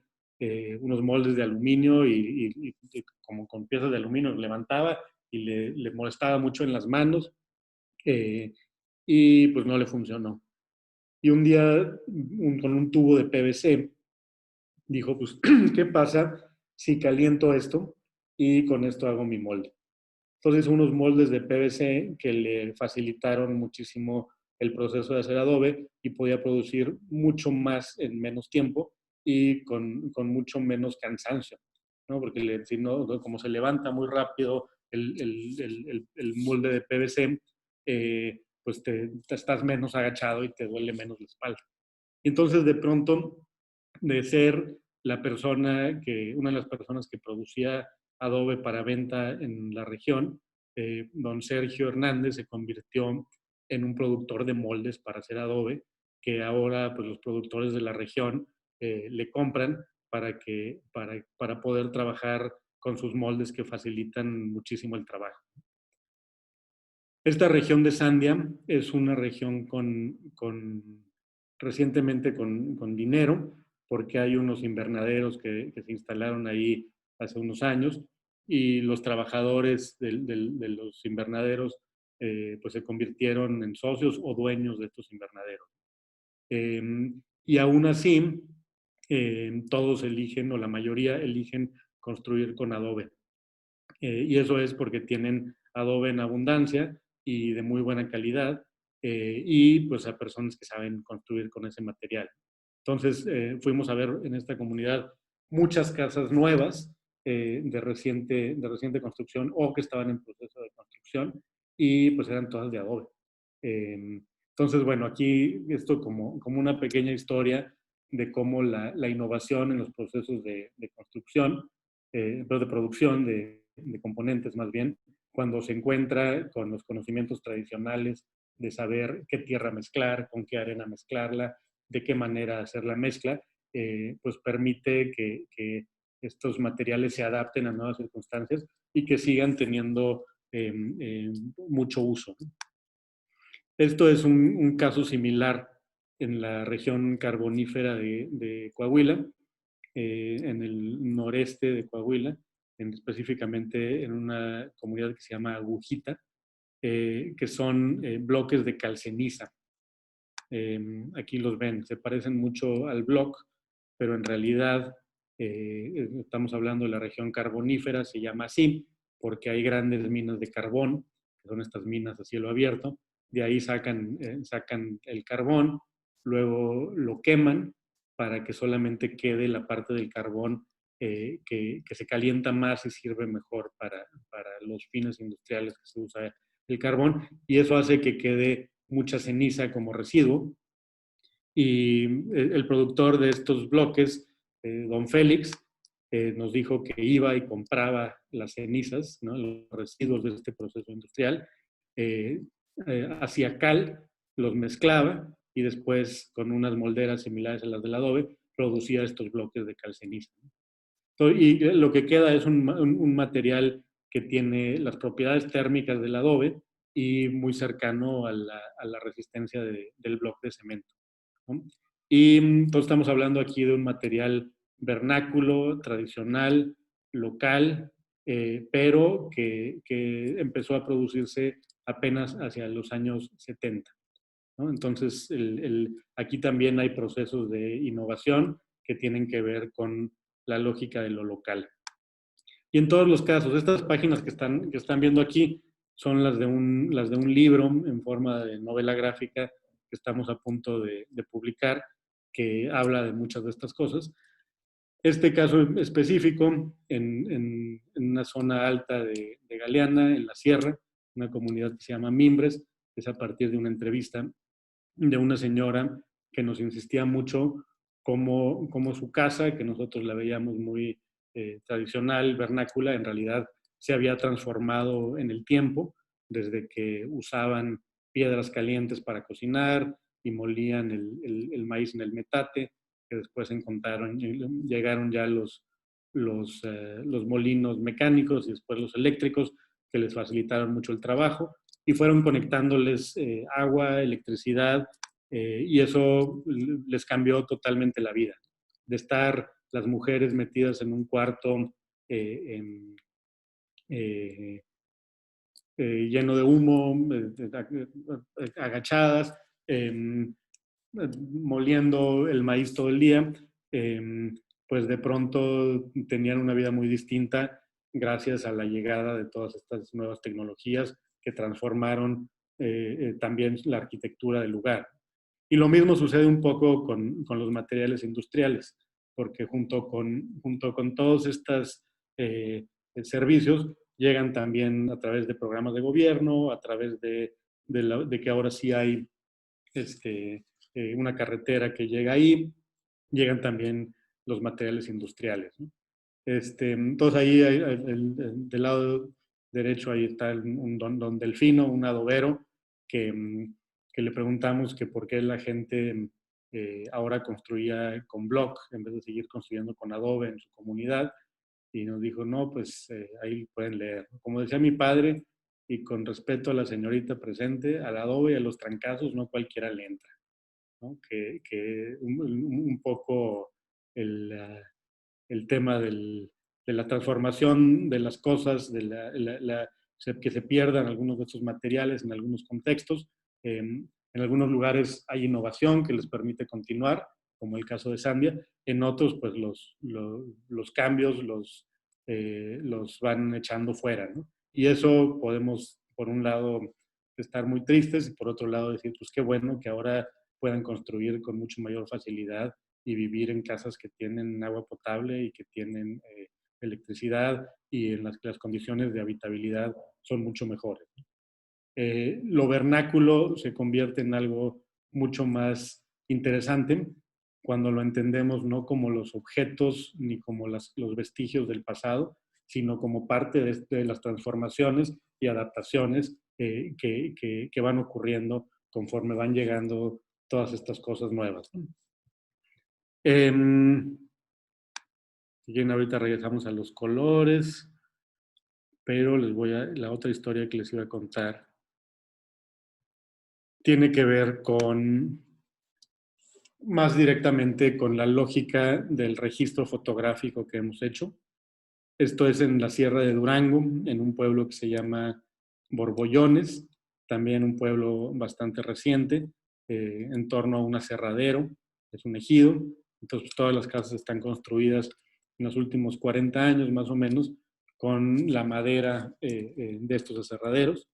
unos moldes de aluminio y como con piezas de aluminio levantaba y le molestaba mucho en las manos eh, y pues no le funcionó. Y un día con un tubo de PVC dijo, pues, ¿qué pasa si caliento esto y con esto hago mi molde? Entonces, unos moldes de PVC que le facilitaron muchísimo el proceso de hacer adobe y podía producir mucho más en menos tiempo y con mucho menos cansancio, ¿no? Porque si no, como se levanta muy rápido el molde de PVC, pues te estás menos agachado y te duele menos la espalda. Entonces, de pronto, de ser una de las personas que producía adobe para venta en la región, don Sergio Hernández se convirtió en un productor de moldes para hacer adobe, que ahora pues, los productores de la región le compran para poder trabajar con sus moldes que facilitan muchísimo el trabajo. Esta región de Sandia es una región recientemente con dinero, porque hay unos invernaderos que se instalaron ahí hace unos años y los trabajadores de los invernaderos pues se convirtieron en socios o dueños de estos invernaderos. Eh, y aún así, todos eligen, o la mayoría eligen construir con adobe. Y eso es porque tienen adobe en abundancia y de muy buena calidad y pues a personas que saben construir con ese material. Entonces fuimos a ver en esta comunidad muchas casas nuevas de reciente construcción o que estaban en proceso de construcción y pues eran todas de adobe. Entonces, bueno, aquí esto como una pequeña historia de cómo la innovación en los procesos de construcción, pero de producción de componentes más bien, cuando se encuentra con los conocimientos tradicionales de saber qué tierra mezclar, con qué arena mezclarla, de qué manera hacer la mezcla, pues permite que estos materiales se adapten a nuevas circunstancias y que sigan teniendo mucho uso. Esto es un caso similar en la región carbonífera de Coahuila, en el noreste de Coahuila, específicamente en una comunidad que se llama Agujita, que son bloques de calceniza. Aquí los ven, se parecen mucho al block, pero en realidad estamos hablando de la región carbonífera, se llama así, porque hay grandes minas de carbón, que son estas minas a cielo abierto, de ahí sacan el carbón, luego lo queman para que solamente quede la parte del carbón que se calienta más y sirve mejor para los fines industriales que se usa el carbón, y eso hace que quede mucha ceniza como residuo. Y el productor de estos bloques, don Félix, nos dijo que iba y compraba las cenizas, ¿no?, los residuos de este proceso industrial, eh, hacía cal, los mezclaba y después con unas molderas similares a las del adobe producía estos bloques de cal ceniza. Y lo que queda es un material que tiene las propiedades térmicas del adobe y muy cercano a la resistencia del bloque de cemento, ¿no? Y entonces estamos hablando aquí de un material vernáculo, tradicional, local, pero que empezó a producirse apenas hacia los años 70, ¿no? Entonces, aquí también hay procesos de innovación que tienen que ver con la lógica de lo local. Y en todos los casos, estas páginas que están viendo aquí son las de un libro en forma de novela gráfica que estamos a punto de publicar, que habla de muchas de estas cosas. Este caso específico, en una zona alta de Galeana, en la sierra, una comunidad que se llama Mimbres, es a partir de una entrevista de una señora que nos insistía mucho cómo su casa, que nosotros la veíamos muy tradicional, vernácula, en realidad se había transformado en el tiempo, desde que usaban piedras calientes para cocinar y molían el maíz en el metate, que después llegaron ya los molinos mecánicos y después los eléctricos, que les facilitaron mucho el trabajo y fueron conectándoles agua, electricidad, y eso les cambió totalmente la vida. De estar las mujeres metidas en un cuarto eh, eh, lleno de humo, agachadas, moliendo el maíz todo el día, pues de pronto tenían una vida muy distinta gracias a la llegada de todas estas nuevas tecnologías que transformaron también la arquitectura del lugar. Y lo mismo sucede un poco con los materiales industriales, porque junto con todos estos servicios llegan también a través de programas de gobierno, a través de que ahora sí hay una carretera que llega ahí, llegan también los materiales industriales, ¿no? Entonces ahí del lado derecho ahí está un don Delfino, un adobero, que le preguntamos que por qué la gente ahora construía con block en vez de seguir construyendo con adobe en su comunidad. Y nos dijo, no, pues ahí pueden leer. Como decía mi padre, y con respeto a la señorita presente, al adobe y a los trancazos no cualquiera le entra, ¿no? Que un poco el tema de la transformación de las cosas, que se pierdan algunos de estos materiales en algunos contextos. En algunos lugares hay innovación que les permite continuar, como el caso de Sandia. En otros, pues los cambios los van echando fuera, ¿no? Y eso podemos, por un lado, estar muy tristes y por otro lado decir, pues qué bueno que ahora puedan construir con mucho mayor facilidad y vivir en casas que tienen agua potable y que tienen electricidad y en las condiciones de habitabilidad son mucho mejores. Lo vernáculo se convierte en algo mucho más interesante cuando lo entendemos no como los objetos ni como los vestigios del pasado, sino como parte de las transformaciones y adaptaciones que van ocurriendo conforme van llegando todas estas cosas nuevas. Eh, Bien, ahorita regresamos a los colores, pero la otra historia que les iba a contar tiene que ver más directamente con la lógica del registro fotográfico que hemos hecho. Esto es en la Sierra de Durango, en un pueblo que se llama Borbollones, también un pueblo bastante reciente, en torno a un aserradero, es un ejido. Entonces, todas las casas están construidas en los últimos 40 años, más o menos, con la madera de estos aserraderos.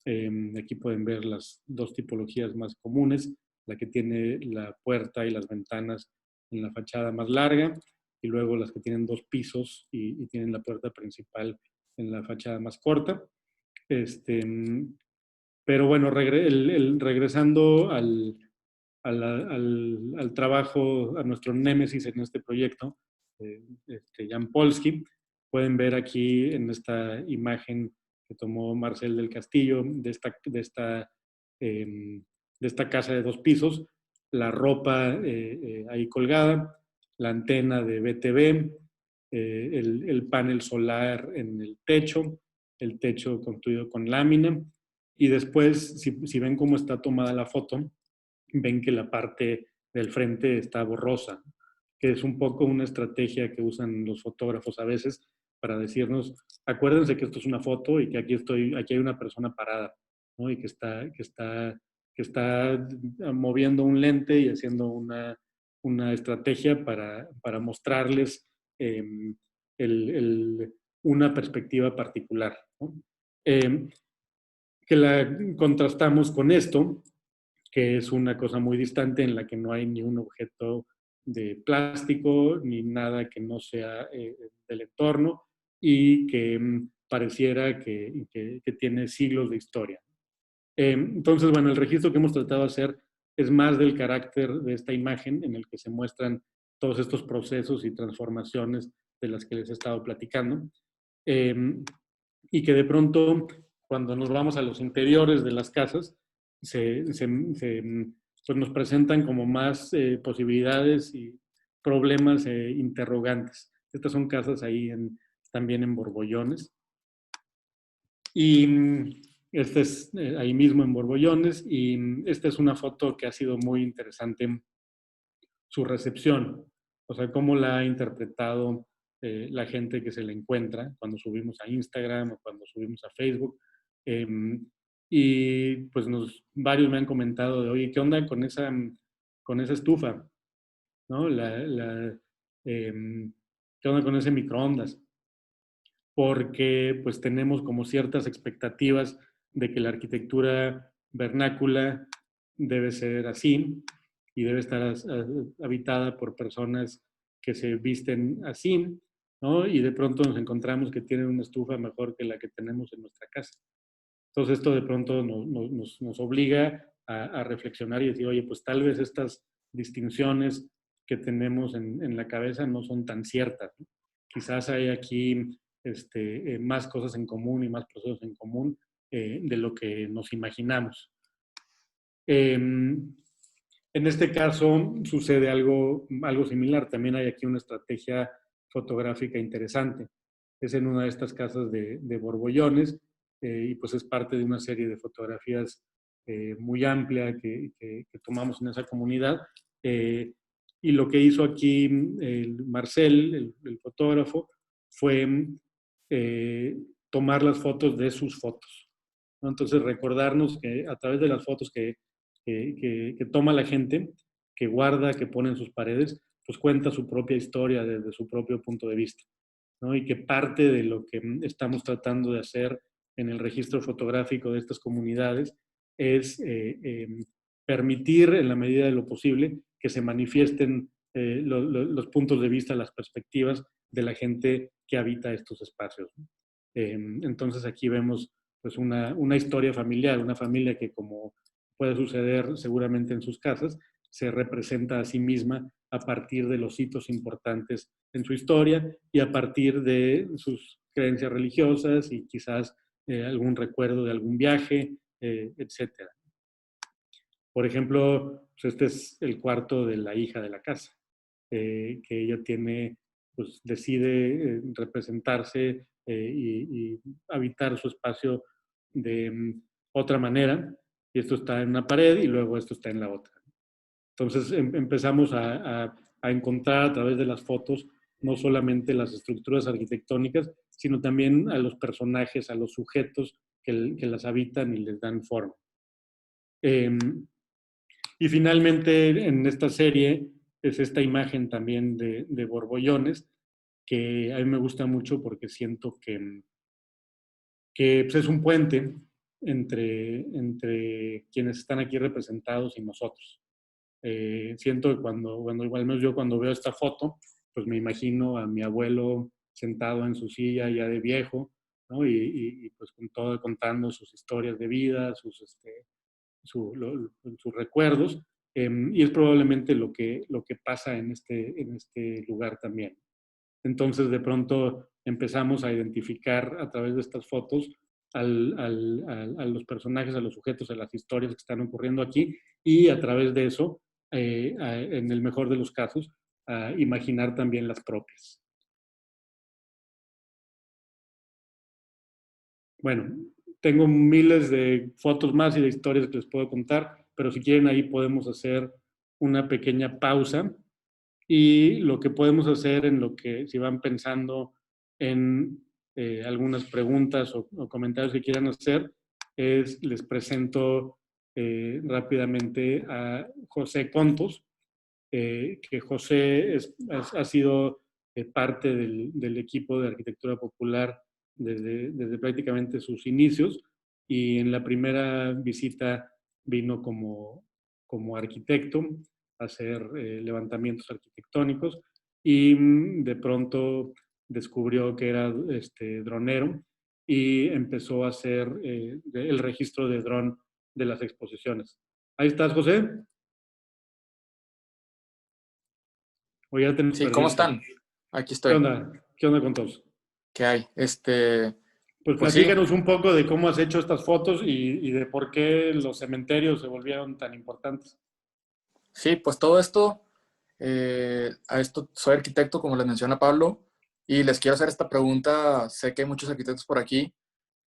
Aquí pueden ver las dos tipologías más comunes, la que tiene la puerta y las ventanas en la fachada más larga y luego las que tienen 2 pisos y tienen la puerta principal en la fachada más corta. Pero bueno, regresando al trabajo, a nuestro némesis en este proyecto, Jan Polsky, pueden ver aquí en esta imagen que tomó Marcel del Castillo de esta casa de 2 pisos, la ropa ahí colgada, la antena de BTV, el panel solar en el techo construido con lámina, y después, si ven cómo está tomada la foto, ven que la parte del frente está borrosa, que es un poco una estrategia que usan los fotógrafos a veces para decirnos, acuérdense que esto es una foto y que aquí hay una persona parada, ¿no? Y que está moviendo un lente y haciendo una estrategia para mostrarles eh, una perspectiva particular, ¿no? Eh, que la contrastamos con esto, que es una cosa muy distante en la que no hay ni un objeto de plástico ni nada que no sea del entorno y que pareciera que tiene siglos de historia. Entonces, bueno, el registro que hemos tratado de hacer es más del carácter de esta imagen en el que se muestran todos estos procesos y transformaciones de las que les he estado platicando. Eh, y que de pronto, cuando nos vamos a los interiores de las casas, pues nos presentan como más posibilidades y problemas interrogantes. Estas son casas ahí también en Borbollones. Y este es ahí mismo en Borbollones, y esta es una foto que ha sido muy interesante, su recepción, o sea, cómo la ha interpretado la gente que se la encuentra cuando subimos a Instagram o cuando subimos a Facebook. Eh, y pues varios me han comentado de, oye, ¿qué onda con esa estufa? ¿No? ¿Qué onda con ese microondas? Porque pues tenemos como ciertas expectativas de que la arquitectura vernácula debe ser así y debe estar habitada por personas que se visten así, ¿no? Y de pronto nos encontramos que tienen una estufa mejor que la que tenemos en nuestra casa. Entonces esto de pronto nos obliga a reflexionar y decir, oye, pues tal vez estas distinciones que tenemos en la cabeza no son tan ciertas, ¿no? Quizás hay aquí más cosas en común y más procesos en común de lo que nos imaginamos. En este caso sucede algo similar. También hay aquí una estrategia fotográfica interesante. Es en una de estas casas de Borbollones y pues es parte de una serie de fotografías muy amplia que tomamos en esa comunidad. Y lo que hizo aquí Marcel, el fotógrafo, fue tomar las fotos de sus fotos, ¿no? Entonces recordarnos que a través de las fotos que toma la gente, que guarda, que pone en sus paredes, pues cuenta su propia historia desde su propio punto de vista, ¿no? Y que parte de lo que estamos tratando de hacer en el registro fotográfico de estas comunidades es permitir, en la medida de lo posible, que se manifiesten los puntos de vista, las perspectivas de la gente que habita estos espacios, ¿no? Entonces aquí vemos pues una historia familiar, una familia que, como puede suceder seguramente en sus casas, se representa a sí misma a partir de los hitos importantes en su historia y a partir de sus creencias religiosas y quizás algún recuerdo de algún viaje, etc. Por ejemplo, pues este es el cuarto de la hija de la casa, que ella decide representarse y habitar su espacio de otra manera, y esto está en una pared y luego esto está en la otra. Entonces empezamos a encontrar a través de las fotos no solamente las estructuras arquitectónicas, sino también a los personajes, a los sujetos que las habitan y les dan forma. Y finalmente en esta serie es esta imagen también de Borbollones, que a mí me gusta mucho porque siento que pues, es un puente entre quienes están aquí representados y nosotros. Siento que al menos yo cuando veo esta foto, pues me imagino a mi abuelo sentado en su silla ya de viejo, ¿no? Y pues con todo, contando sus historias de vida, sus recuerdos, y es probablemente lo que pasa en este lugar también. Entonces, de pronto empezamos a identificar a través de estas fotos a los personajes, a los sujetos, a las historias que están ocurriendo aquí y a través de eso, en el mejor de los casos, a imaginar también las propias. Bueno, tengo miles de fotos más y de historias que les puedo contar, pero si quieren ahí podemos hacer una pequeña pausa y lo que podemos hacer en lo que si van pensando en algunas preguntas o comentarios que quieran hacer es les presento rápidamente a José Contos, que José ha sido parte del equipo de arquitectura popular desde prácticamente sus inicios y en la primera visita vino como arquitecto a hacer levantamientos arquitectónicos y de pronto descubrió que era dronero y empezó a hacer el registro de dron de las exposiciones. Ahí estás, José. O ya te nos Sí, ¿cómo perdiste. están? Aquí ¿Qué estoy. onda? ¿Qué onda con todos? ¿Qué hay? Pues Pues sí, platícanos un poco de cómo has hecho estas fotos y de por qué los cementerios se volvieron tan importantes. sí, pues todo esto, a esto soy arquitecto, como les menciona Pablo, y les quiero hacer esta pregunta. Sé que hay muchos arquitectos por aquí,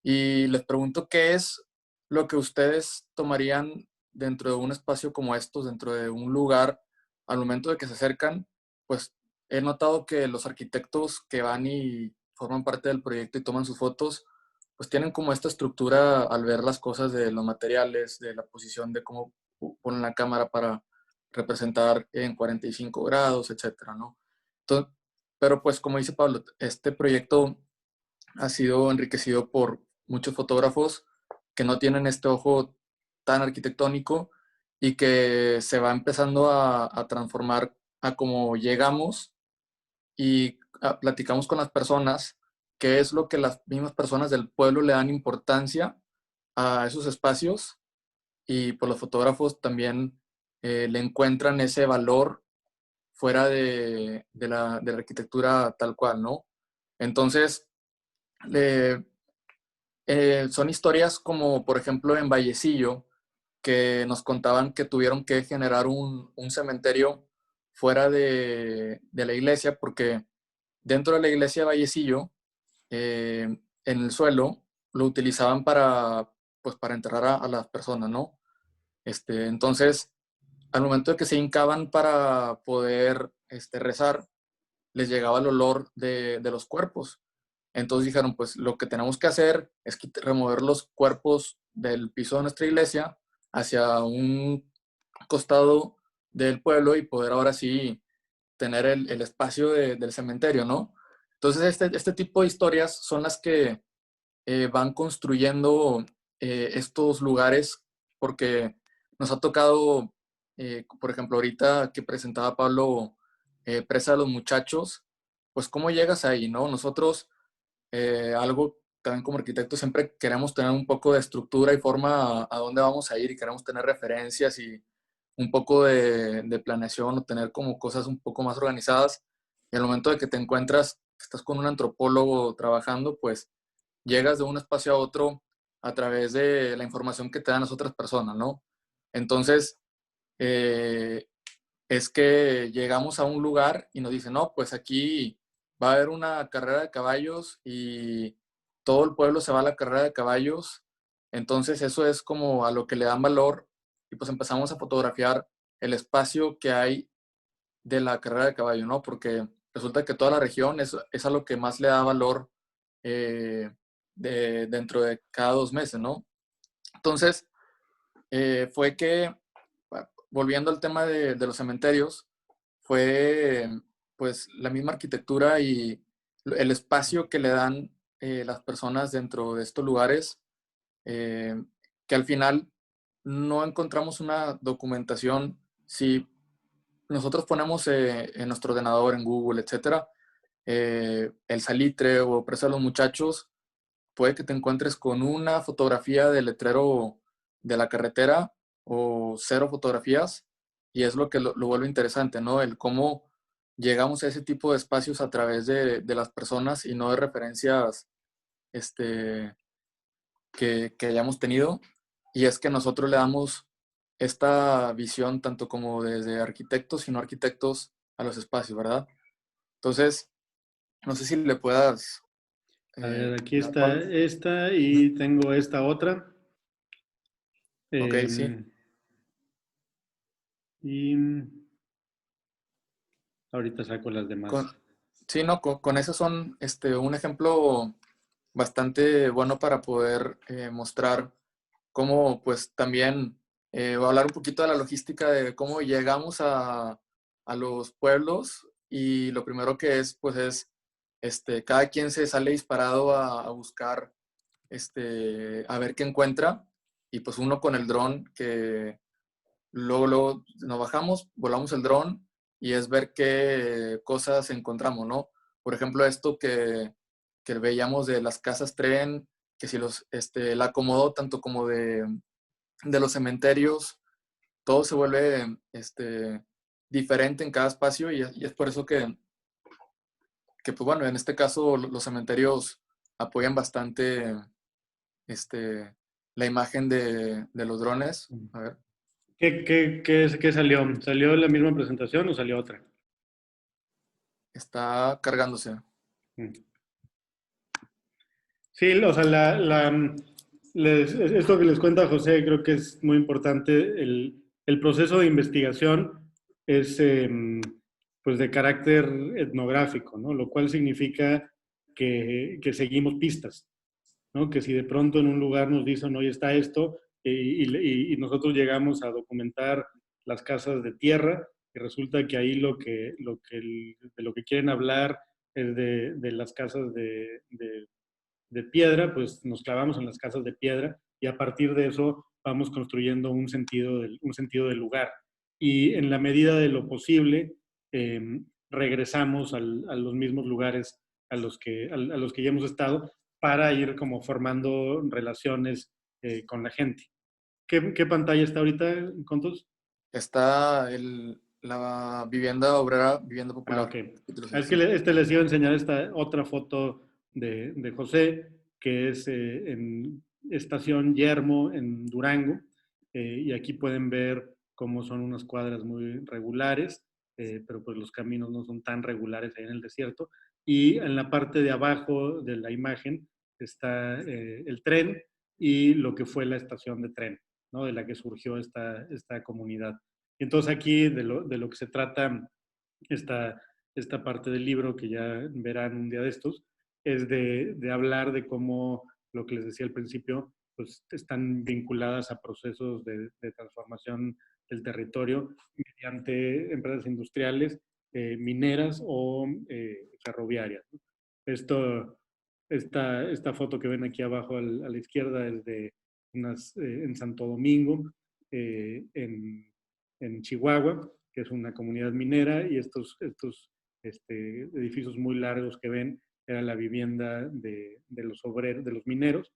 y les pregunto qué es lo que ustedes tomarían dentro de un espacio como estos, dentro de un lugar, al momento de que se acercan. Pues he notado que los arquitectos que van y forman parte del proyecto y toman sus fotos, pues tienen como esta estructura al ver las cosas de los materiales, de la posición, de cómo ponen la cámara para representar en 45 grados, etcétera, ¿no? Entonces, pero pues como dice Pablo, este proyecto ha sido enriquecido por muchos fotógrafos que no tienen este ojo tan arquitectónico y que se va empezando a transformar a cómo llegamos y platicamos con las personas, qué es lo que las mismas personas del pueblo le dan importancia a esos espacios, y pues los fotógrafos también le encuentran ese valor fuera de la arquitectura tal cual, ¿no? Entonces, eh, son historias como, por ejemplo, en Vallecillo, que nos contaban que tuvieron que generar un cementerio fuera de la iglesia, porque dentro de la iglesia de Vallecillo, en el suelo, lo utilizaban pues, para enterrar a las personas, ¿no? Entonces, al momento de que se hincaban para poder rezar, les llegaba el olor de los cuerpos. Entonces dijeron, pues lo que tenemos que hacer es remover los cuerpos del piso de nuestra iglesia hacia un costado del pueblo y poder ahora sí tener el espacio del cementerio, ¿no? Entonces este tipo de historias son las que van construyendo estos lugares, porque nos ha tocado, por ejemplo, ahorita que presentaba Pablo, Presa de los Muchachos, pues cómo llegas ahí, ¿no? Nosotros, algo también como arquitectos, siempre queremos tener un poco de estructura y forma a dónde vamos a ir, y queremos tener referencias y un poco de planeación, o tener como cosas un poco más organizadas. Y al momento de que te encuentras, que estás con un antropólogo trabajando, pues llegas de un espacio a otro a través de la información que te dan las otras personas, ¿no? Entonces, eh, es que llegamos a un lugar y nos dicen, no, pues aquí va a haber una carrera de caballos y todo el pueblo se va a la carrera de caballos. Entonces eso es como a lo que le dan valor, y pues empezamos a fotografiar el espacio que hay de la carrera de caballo, ¿no? Porque resulta que toda la región es a lo que más le da valor, eh, dentro de cada 2 meses, ¿no? Entonces, fue que, volviendo al tema de los cementerios, fue pues la misma arquitectura y el espacio que le dan las personas dentro de estos lugares, eh, que al final no encontramos una documentación. Sí, nosotros ponemos en nuestro ordenador, en Google, etcétera, el salitre o presa de los muchachos, puede que te encuentres con una fotografía del letrero de la carretera o cero fotografías, y es lo que lo vuelve interesante, ¿no? El cómo llegamos a ese tipo de espacios a través de las personas y no de referencias este, que hayamos tenido. Y es que nosotros le damos esta visión tanto como desde arquitectos y no arquitectos a los espacios, ¿verdad? Entonces, no sé si le puedas A ver, aquí dar, está Pablo. esta Ujú. y tengo esta otra. Ok, sí. Y ahorita saco las Con, demás. sí, no, con eso son un ejemplo bastante bueno para poder mostrar cómo, pues también, voy a hablar un poquito de la logística de cómo llegamos a los pueblos, y lo primero que es, pues es, cada quien se sale disparado a buscar, a ver qué encuentra, y pues uno con el dron que luego nos bajamos, volamos el dron y es ver qué cosas encontramos, ¿no? Por ejemplo, esto que veíamos de las casas tren, que si el acomodo tanto como de los cementerios, todo se vuelve diferente en cada espacio, y es por eso pues bueno, en este caso los cementerios apoyan bastante la imagen de los drones. A ver, ¿Qué salió? ¿Salió la misma presentación o salió otra? está cargándose. Mm. Sí, o sea, esto que les cuenta José creo que es muy importante. El proceso de investigación es pues de carácter etnográfico, ¿no? Lo cual significa que seguimos pistas, ¿no? Que si de pronto en un lugar nos dicen, hoy está esto, y nosotros llegamos a documentar las casas de tierra, y resulta que ahí de lo que quieren hablar es de las casas de piedra, pues nos clavamos en las casas de piedra y a partir de eso vamos construyendo un sentido del lugar. Y en la medida de lo posible, eh, regresamos a los mismos lugares a los que ya hemos estado para ir como formando relaciones con la gente. ¿Qué pantalla está ahorita, Contos? Está la vivienda obrera, vivienda Ah, ok. popular. Capítulo Es 6, que sí. les iba a enseñar esta otra foto de José, que es en Estación Yermo, en Durango. Y aquí pueden ver cómo son unas cuadras muy regulares, pero pues los caminos no son tan regulares ahí en el desierto. Y en la parte de abajo de la imagen está el tren y lo que fue la estación de tren, ¿no? De la que surgió esta comunidad. Y entonces aquí de lo que se trata esta, esta parte del libro que ya verán un día de estos, es de hablar de cómo lo que les decía al principio, pues están vinculadas a procesos de transformación del territorio mediante empresas industriales, mineras o ferroviarias, ¿no? Esto, esta foto que ven aquí abajo a la izquierda es de en Santo Domingo, en Chihuahua, que es una comunidad minera, y estos edificios muy largos que ven era la vivienda de los obreros, de los mineros,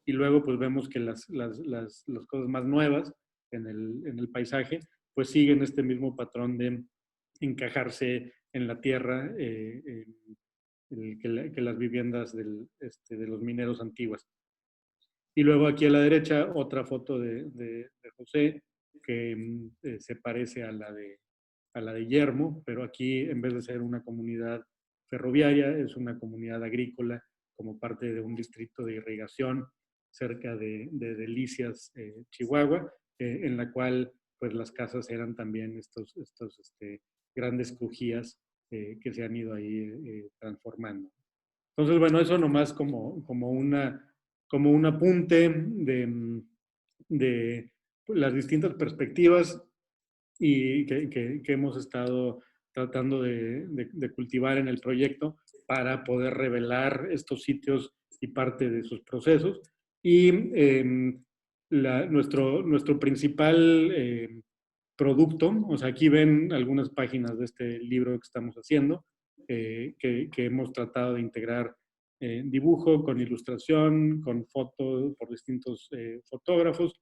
y luego pues vemos que las cosas más nuevas en el paisaje pues siguen este mismo patrón de encajarse en la tierra, que las viviendas de los mineros antiguas. Y luego aquí a la derecha otra foto de José que se parece a la de Yermo, pero aquí en vez de ser una comunidad ferroviaria, es una comunidad agrícola como parte de un distrito de irrigación cerca de Delicias, Chihuahua, en la cual pues las casas eran también estos grandes crujías que se han ido ahí transformando. Entonces, bueno, eso nomás como un apunte de las distintas perspectivas y que hemos estado tratando de cultivar en el proyecto para poder revelar estos sitios y parte de sus procesos. Y nuestro principal producto. O sea, aquí ven algunas páginas de este libro que estamos haciendo, que hemos tratado de integrar dibujo con ilustración, con fotos por distintos fotógrafos,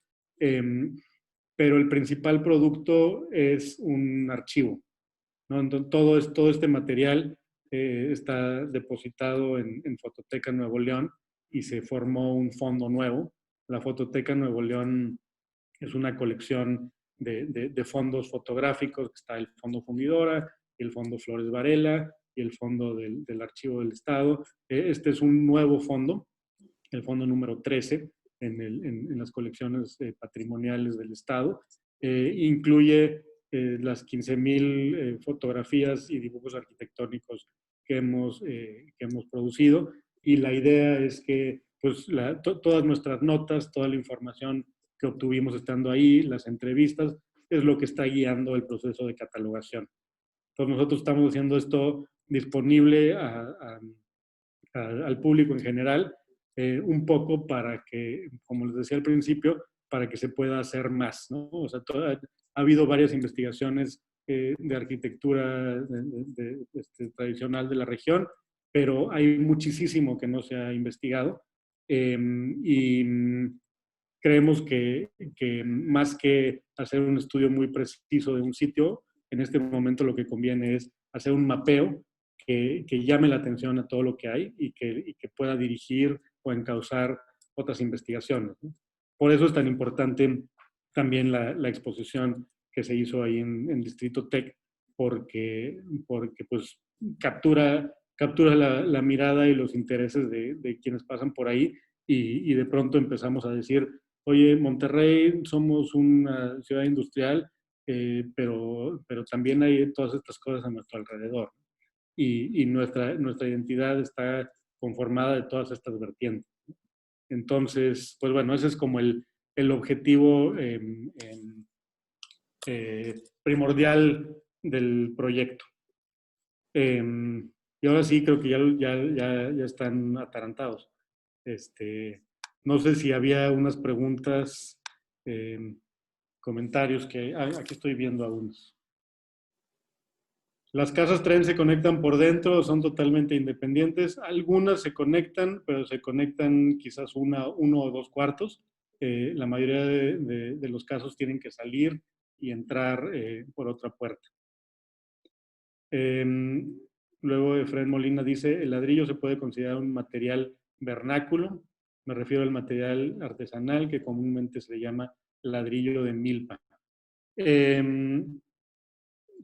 pero el principal producto es un archivo, ¿no? Entonces, todo este material está depositado en Fototeca Nuevo León y se formó un fondo nuevo. La Fototeca Nuevo León es una colección de fondos fotográficos, está el Fondo Fundidora, el Fondo Flores Varela y el Fondo del Archivo del Estado. Este es un nuevo fondo, el fondo número 13 en las colecciones patrimoniales del Estado. Incluye las 15,000 fotografías y dibujos arquitectónicos que hemos producido, y la idea es que pues, todas nuestras notas, toda la información que obtuvimos estando ahí, las entrevistas, es lo que está guiando el proceso de catalogación. Entonces nosotros estamos haciendo esto disponible al público en general, un poco para que, como les decía al principio, para que se pueda hacer más, ¿no? O sea, ha habido varias investigaciones de arquitectura tradicional de la región, pero hay muchísimo que no se ha investigado, y creemos que más que hacer un estudio muy preciso de un sitio, en este momento lo que conviene es hacer un mapeo que llame la atención a todo lo que hay y que pueda dirigir o encauzar otras investigaciones, ¿no? Por eso es tan importante también la exposición que se hizo ahí en Distrito Tech, porque pues captura la mirada y los intereses de quienes pasan por ahí, y de pronto empezamos a decir, oye, Monterrey somos una ciudad industrial, pero también hay todas estas cosas a nuestro alrededor, y nuestra identidad está conformada de todas estas vertientes. Entonces, pues bueno, ese es como el objetivo primordial del proyecto. Y ahora sí creo que ya están atarantados. No sé si había unas preguntas, comentarios que aquí estoy viendo algunos. Las casas tren se conectan por dentro, son totalmente independientes. Algunas se conectan, pero se conectan quizás uno o dos cuartos. La mayoría de los casos tienen que salir y entrar por otra puerta. Luego Efraín Molina dice, el ladrillo se puede considerar un material vernáculo. Me refiero al material artesanal que comúnmente se le llama ladrillo de milpa.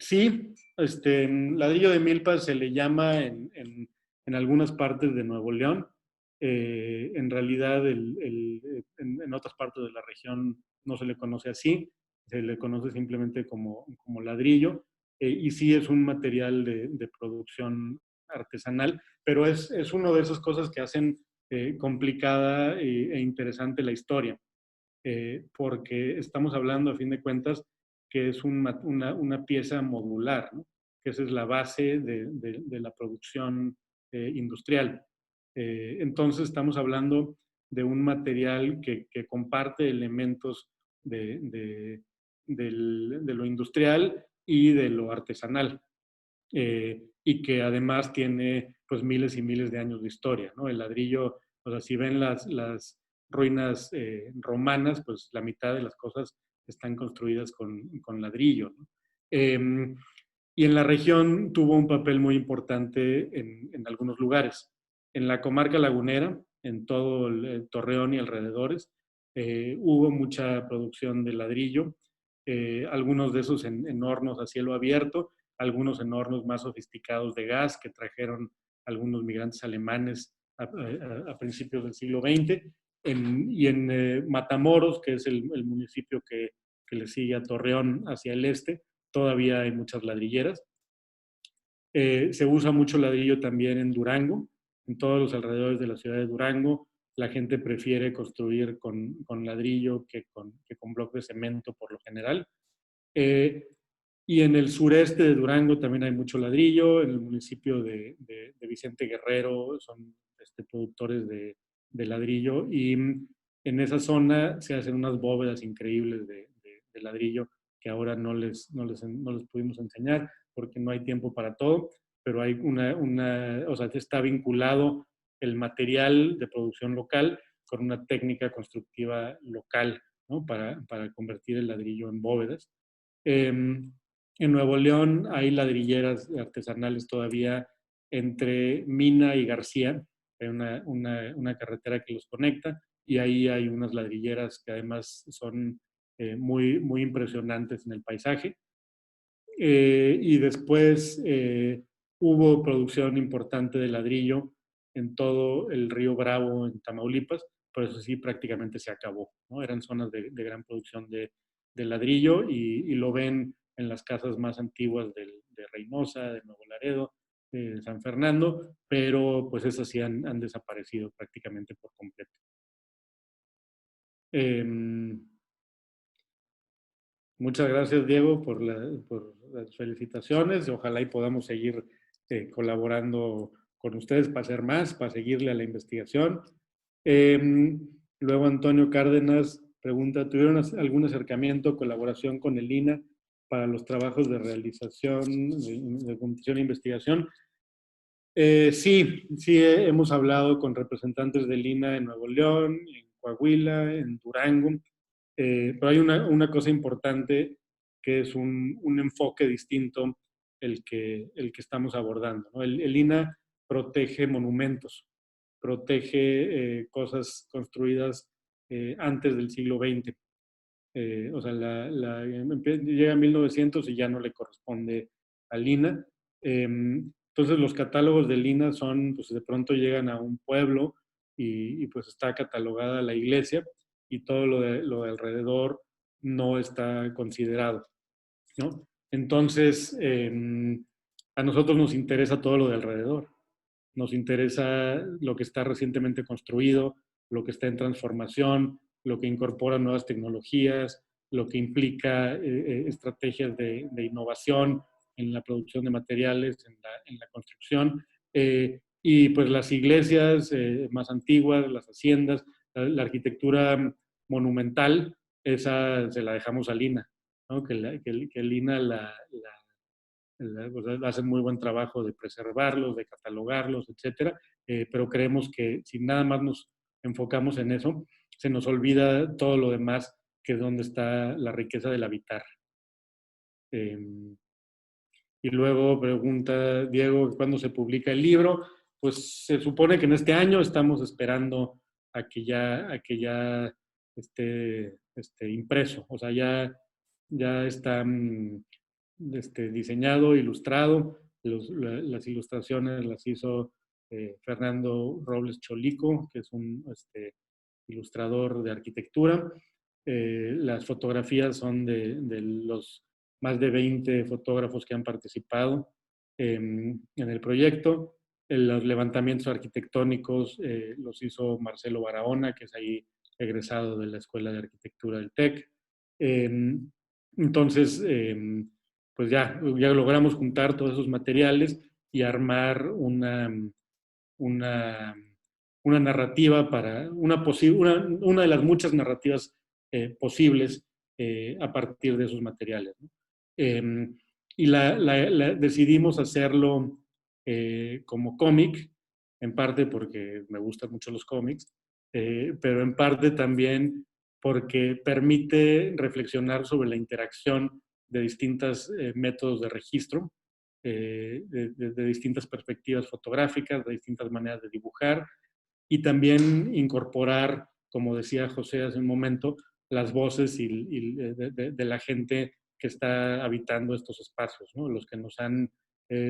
Sí, ladrillo de milpa se le llama en algunas partes de Nuevo León. En realidad, en otras partes de la región no se le conoce así, se le conoce simplemente como ladrillo. Y sí es un material de producción artesanal, pero es una de esas cosas que hacen complicada e interesante la historia, porque estamos hablando, a fin de cuentas, que es una pieza modular, ¿no? Que esa es la base de la producción industrial. Entonces estamos hablando de un material que comparte elementos de lo industrial y de lo artesanal, y que además tiene pues miles y miles de años de historia, ¿no? El ladrillo, o sea, si ven las ruinas romanas, pues la mitad de las cosas están construidas con ladrillo, ¿no? Y en la región tuvo un papel muy importante en algunos lugares. En la comarca lagunera, en todo el Torreón y alrededores, hubo mucha producción de ladrillo, algunos de esos en hornos a cielo abierto, algunos en hornos más sofisticados de gas que trajeron algunos migrantes alemanes a principios del siglo XX. Y en Matamoros, que es el municipio que le sigue a Torreón hacia el este, todavía hay muchas ladrilleras. Se usa mucho ladrillo también en Durango, en todos los alrededores de la ciudad de Durango. La gente prefiere construir con ladrillo que con bloques de cemento por lo general. Y en el sureste de Durango también hay mucho ladrillo. En el municipio de Vicente Guerrero son productores de ladrillo, y en esa zona se hacen unas bóvedas increíbles de ladrillo que ahora no les pudimos enseñar porque no hay tiempo para todo, pero hay o sea, está vinculado el material de producción local con una técnica constructiva local, ¿no? Para convertir el ladrillo en bóvedas. En Nuevo León hay ladrilleras artesanales todavía entre Mina y García, hay una carretera que los conecta, y ahí hay unas ladrilleras que además son muy, muy impresionantes en el paisaje. Y después hubo producción importante de ladrillo en todo el río Bravo, en Tamaulipas, pero eso sí prácticamente se acabó, ¿no? Eran zonas de gran producción de ladrillo y lo ven en las casas más antiguas de Reynosa, de Nuevo Laredo, de San Fernando, pero pues esas sí han desaparecido prácticamente por completo. Muchas gracias, Diego, por las felicitaciones. Ojalá y podamos seguir colaborando con ustedes para hacer más, para seguirle a la investigación. Luego Antonio Cárdenas pregunta, ¿tuvieron algún acercamiento, colaboración con el INAH para los trabajos de realización, de computación e investigación? Sí, hemos hablado con representantes del INAH en Nuevo León, en Coahuila, en Durango, pero hay una cosa importante que es un enfoque distinto el que estamos abordando, ¿no? El INAH protege monumentos, protege cosas construidas antes del siglo XX. O sea, llega a 1900 y ya no le corresponde al INAH. Entonces los catálogos del INAH son, pues de pronto llegan a un pueblo y pues está catalogada la iglesia y todo lo de alrededor no está considerado, ¿no? Entonces, a nosotros nos interesa todo lo de alrededor. Nos interesa lo que está recientemente construido, lo que está en transformación, lo que incorpora nuevas tecnologías, lo que implica estrategias de innovación en la producción de materiales, en la construcción. Y pues las iglesias más antiguas, las haciendas, la arquitectura monumental, esa se la dejamos al INAH, ¿no? Que el INAH pues, hacen muy buen trabajo de preservarlos, de catalogarlos, etcétera, pero creemos que si nada más nos enfocamos en eso, se nos olvida todo lo demás, que es donde está la riqueza del habitar. Y luego pregunta Diego, ¿cuándo se publica el libro? Pues se supone que en este año estamos esperando a que ya esté impreso, o sea, ya está diseñado, ilustrado. Las ilustraciones las hizo Fernando Robles Cholico, que es un ilustrador de arquitectura. Las fotografías son de los más de 20 fotógrafos que han participado en el proyecto. Los levantamientos arquitectónicos los hizo Marcelo Barahona, que es ahí egresado de la Escuela de Arquitectura del TEC. Entonces, pues ya logramos juntar todos esos materiales y armar una, una narrativa para una de las muchas narrativas posibles a partir de esos materiales, ¿no? Y decidimos hacerlo como cómic, en parte porque me gustan mucho los cómics, pero en parte también porque permite reflexionar sobre la interacción de distintos métodos de registro, de distintas perspectivas fotográficas, de distintas maneras de dibujar, y también incorporar, como decía José hace un momento, las voces de la gente que está habitando estos espacios, ¿no? Los que nos han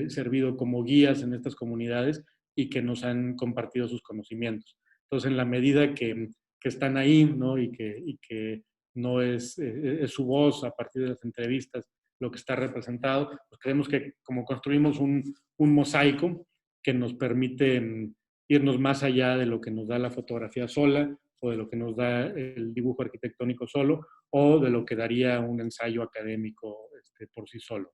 servido como guías en estas comunidades y que nos han compartido sus conocimientos. Entonces, en la medida que están ahí, ¿no? y que no es su voz a partir de las entrevistas lo que está representado, pues creemos que como construimos un mosaico que nos permite irnos más allá de lo que nos da la fotografía sola o de lo que nos da el dibujo arquitectónico solo o de lo que daría un ensayo académico por sí solo.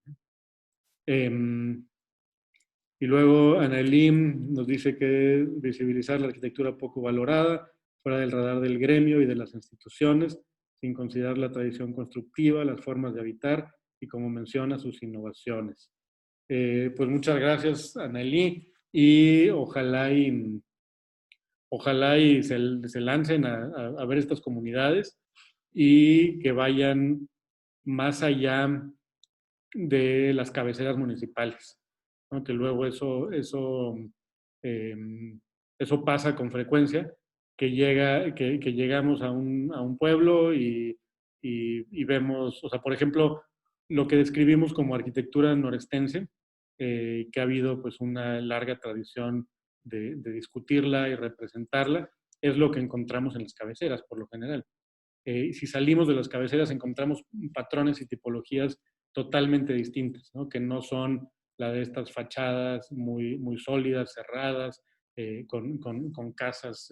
Y luego Anaelim nos dice que visibilizar la arquitectura poco valorada, fuera del radar del gremio y de las instituciones, sin considerar la tradición constructiva, las formas de habitar y, como menciona, sus innovaciones. Pues muchas gracias, Anneli, y ojalá y se lancen a ver estas comunidades y que vayan más allá de las cabeceras municipales, ¿no? Que luego eh, eso pasa con frecuencia, que llegamos a un pueblo y vemos, o sea, por ejemplo, lo que describimos como arquitectura norestense, que ha habido pues una larga tradición de discutirla y representarla, es lo que encontramos en las cabeceras, por lo general. Si salimos de las cabeceras encontramos patrones y tipologías totalmente distintas, ¿no? Que no son la de estas fachadas muy sólidas, cerradas, con casas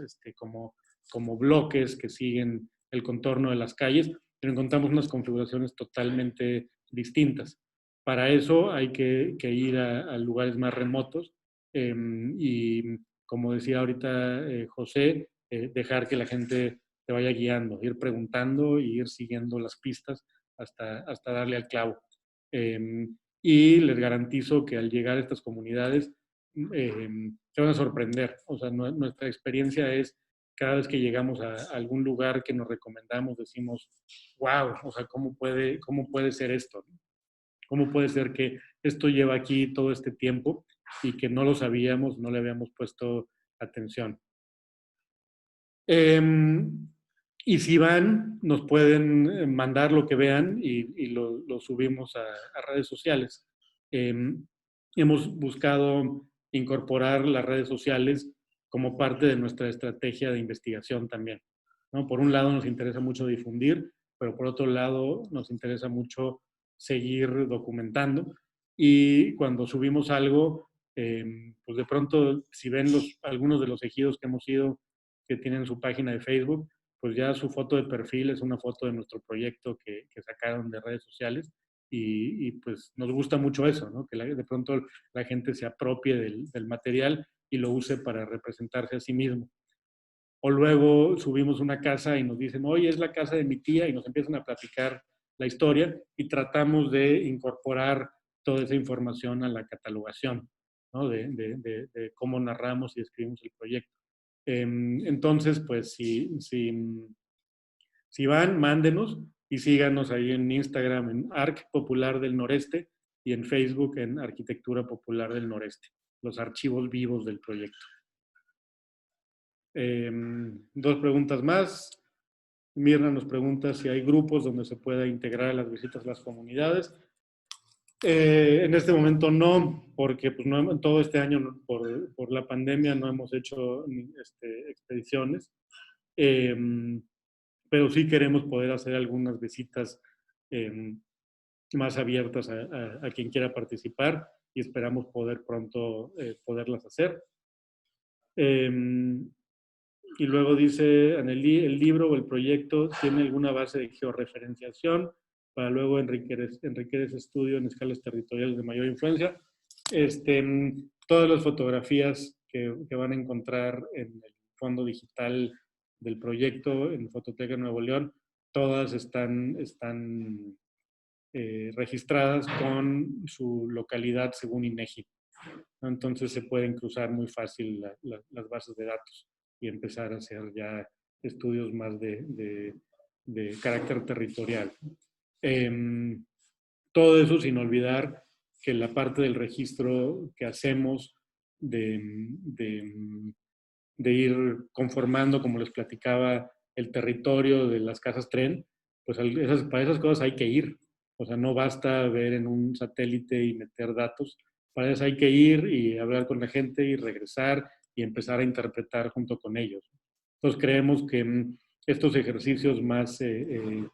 como bloques que siguen el contorno de las calles, pero encontramos unas configuraciones totalmente distintas. Para eso hay que ir a lugares más remotos y, como decía ahorita José, dejar que la gente te vaya guiando, ir preguntando y ir siguiendo las pistas hasta darle al clavo. Eh, y les garantizo que al llegar a estas comunidades se van a sorprender. O sea, nuestra experiencia es cada vez que llegamos a algún lugar que nos recomendamos, decimos, wow, o sea, cómo puede ser esto? ¿Cómo puede ser que esto lleva aquí todo este tiempo y que no lo sabíamos, no le habíamos puesto atención? Eh, y si van, nos pueden mandar lo que vean y lo subimos a redes sociales. Eh, hemos buscado incorporar las redes sociales como parte de nuestra estrategia de investigación también, ¿no? Por un lado nos interesa mucho difundir, pero por otro lado nos interesa mucho seguir documentando. Y cuando subimos algo, pues de pronto, si ven algunos de los ejidos que hemos ido, que tienen su página de Facebook, pues ya su foto de perfil es una foto de nuestro proyecto que sacaron de redes sociales y pues nos gusta mucho eso, ¿no? Que de pronto la gente se apropie del material y lo use para representarse a sí mismo. O luego subimos una casa y nos dicen, oye, es la casa de mi tía, y nos empiezan a platicar la historia y tratamos de incorporar toda esa información a la catalogación, ¿no? De cómo narramos y escribimos el proyecto. Entonces, pues si van, mándenos y síganos ahí en Instagram en Arc Popular del Noreste y en Facebook en Arquitectura Popular del Noreste, los archivos vivos del proyecto. Dos preguntas más. Mirna nos pregunta si hay grupos donde se pueda integrar las visitas a las comunidades. En este momento no, porque pues no, todo este año por la pandemia no hemos hecho expediciones. Eh, pero sí queremos poder hacer algunas visitas más abiertas a quien quiera participar y esperamos poder pronto poderlas hacer. Y luego dice, el libro o el proyecto tiene alguna base de georreferenciación para luego enriquecer ese estudio en escalas territoriales de mayor influencia. Todas las fotografías que van a encontrar en el fondo digital del proyecto, en Fototeca Nuevo León, todas están registradas con su localidad según INEGI. Entonces se pueden cruzar muy fácil las bases de datos y empezar a hacer ya estudios más de carácter territorial. Todo eso sin olvidar que la parte del registro que hacemos de ir conformando, como les platicaba, el territorio de las casas tren, pues para esas cosas hay que ir. O sea, no basta ver en un satélite y meter datos. Para eso hay que ir y hablar con la gente y regresar y empezar a interpretar junto con ellos. Entonces creemos que estos ejercicios más de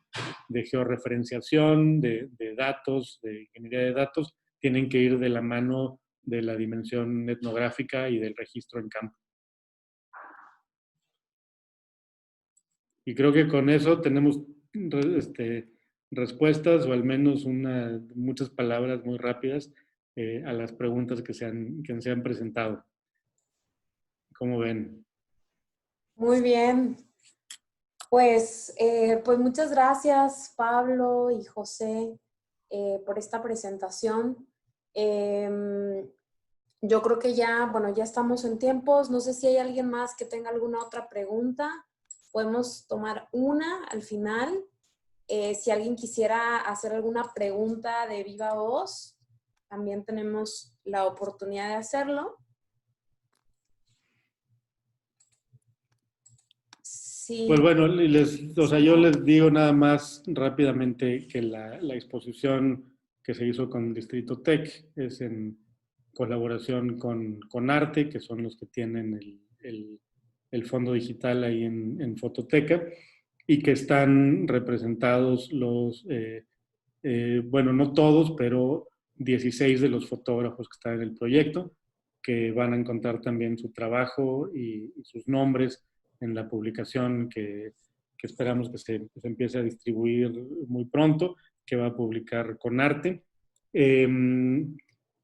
georreferenciación, de datos, de ingeniería de datos, tienen que ir de la mano de la dimensión etnográfica y del registro en campo. Y creo que con eso tenemos respuestas o al menos muchas palabras muy rápidas a las preguntas que se han presentado. ¿Cómo ven? Muy bien. Pues muchas gracias, Pablo y José, por esta presentación. Yo creo que ya, bueno, ya estamos en tiempos. No sé si hay alguien más que tenga alguna otra pregunta. Podemos tomar una al final. Si alguien quisiera hacer alguna pregunta de viva voz, también tenemos la oportunidad de hacerlo. Sí. Pues bueno, yo les digo nada más rápidamente que la exposición que se hizo con Distrito Tech es en colaboración con Arte, que son los que tienen el fondo digital ahí en Fototeca, y que están representados bueno, no todos, pero 16 de los fotógrafos que están en el proyecto, que van a encontrar también su trabajo y sus nombres en la publicación que esperamos que se empiece a distribuir muy pronto, que va a publicar con Arte.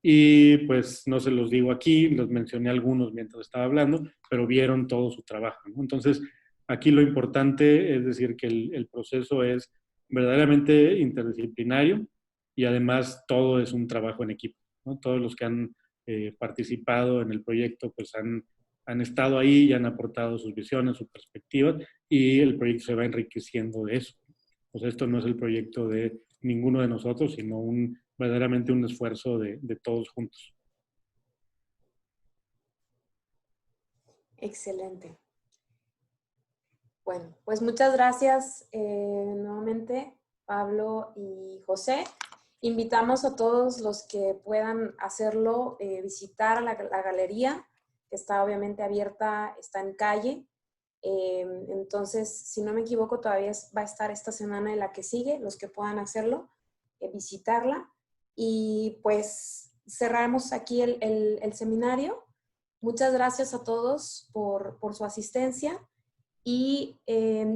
Y pues no se los digo aquí, los mencioné algunos mientras estaba hablando, pero vieron todo su trabajo, ¿no? Entonces, aquí lo importante es decir que el proceso es verdaderamente interdisciplinario y además todo es un trabajo en equipo, ¿no? Todos los que han participado en el proyecto pues han estado ahí y han aportado sus visiones, sus perspectivas y el proyecto se va enriqueciendo de eso. Pues esto no es el proyecto de ninguno de nosotros, sino verdaderamente un esfuerzo de todos juntos. Excelente. Bueno, pues muchas gracias nuevamente, Pablo y José. Invitamos a todos los que puedan hacerlo, visitar la galería, que está obviamente abierta, está en calle. Entonces, si no me equivoco, todavía va a estar esta semana y la que sigue, los que puedan hacerlo, visitarla. Y pues cerramos aquí el seminario. Muchas gracias a todos por su asistencia. Y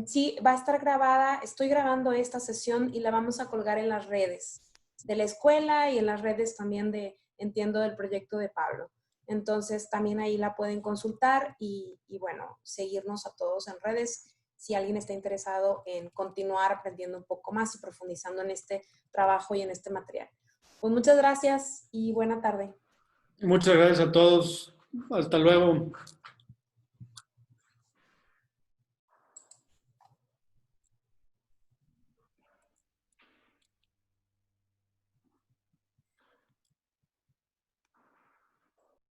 sí, va a estar grabada, estoy grabando esta sesión y la vamos a colgar en las redes de la escuela y en las redes también entiendo, del proyecto de Pablo. Entonces también ahí la pueden consultar y bueno, seguirnos a todos en redes si alguien está interesado en continuar aprendiendo un poco más y profundizando en este trabajo y en este material. Pues muchas gracias y buena tarde. Muchas gracias a todos. Hasta luego.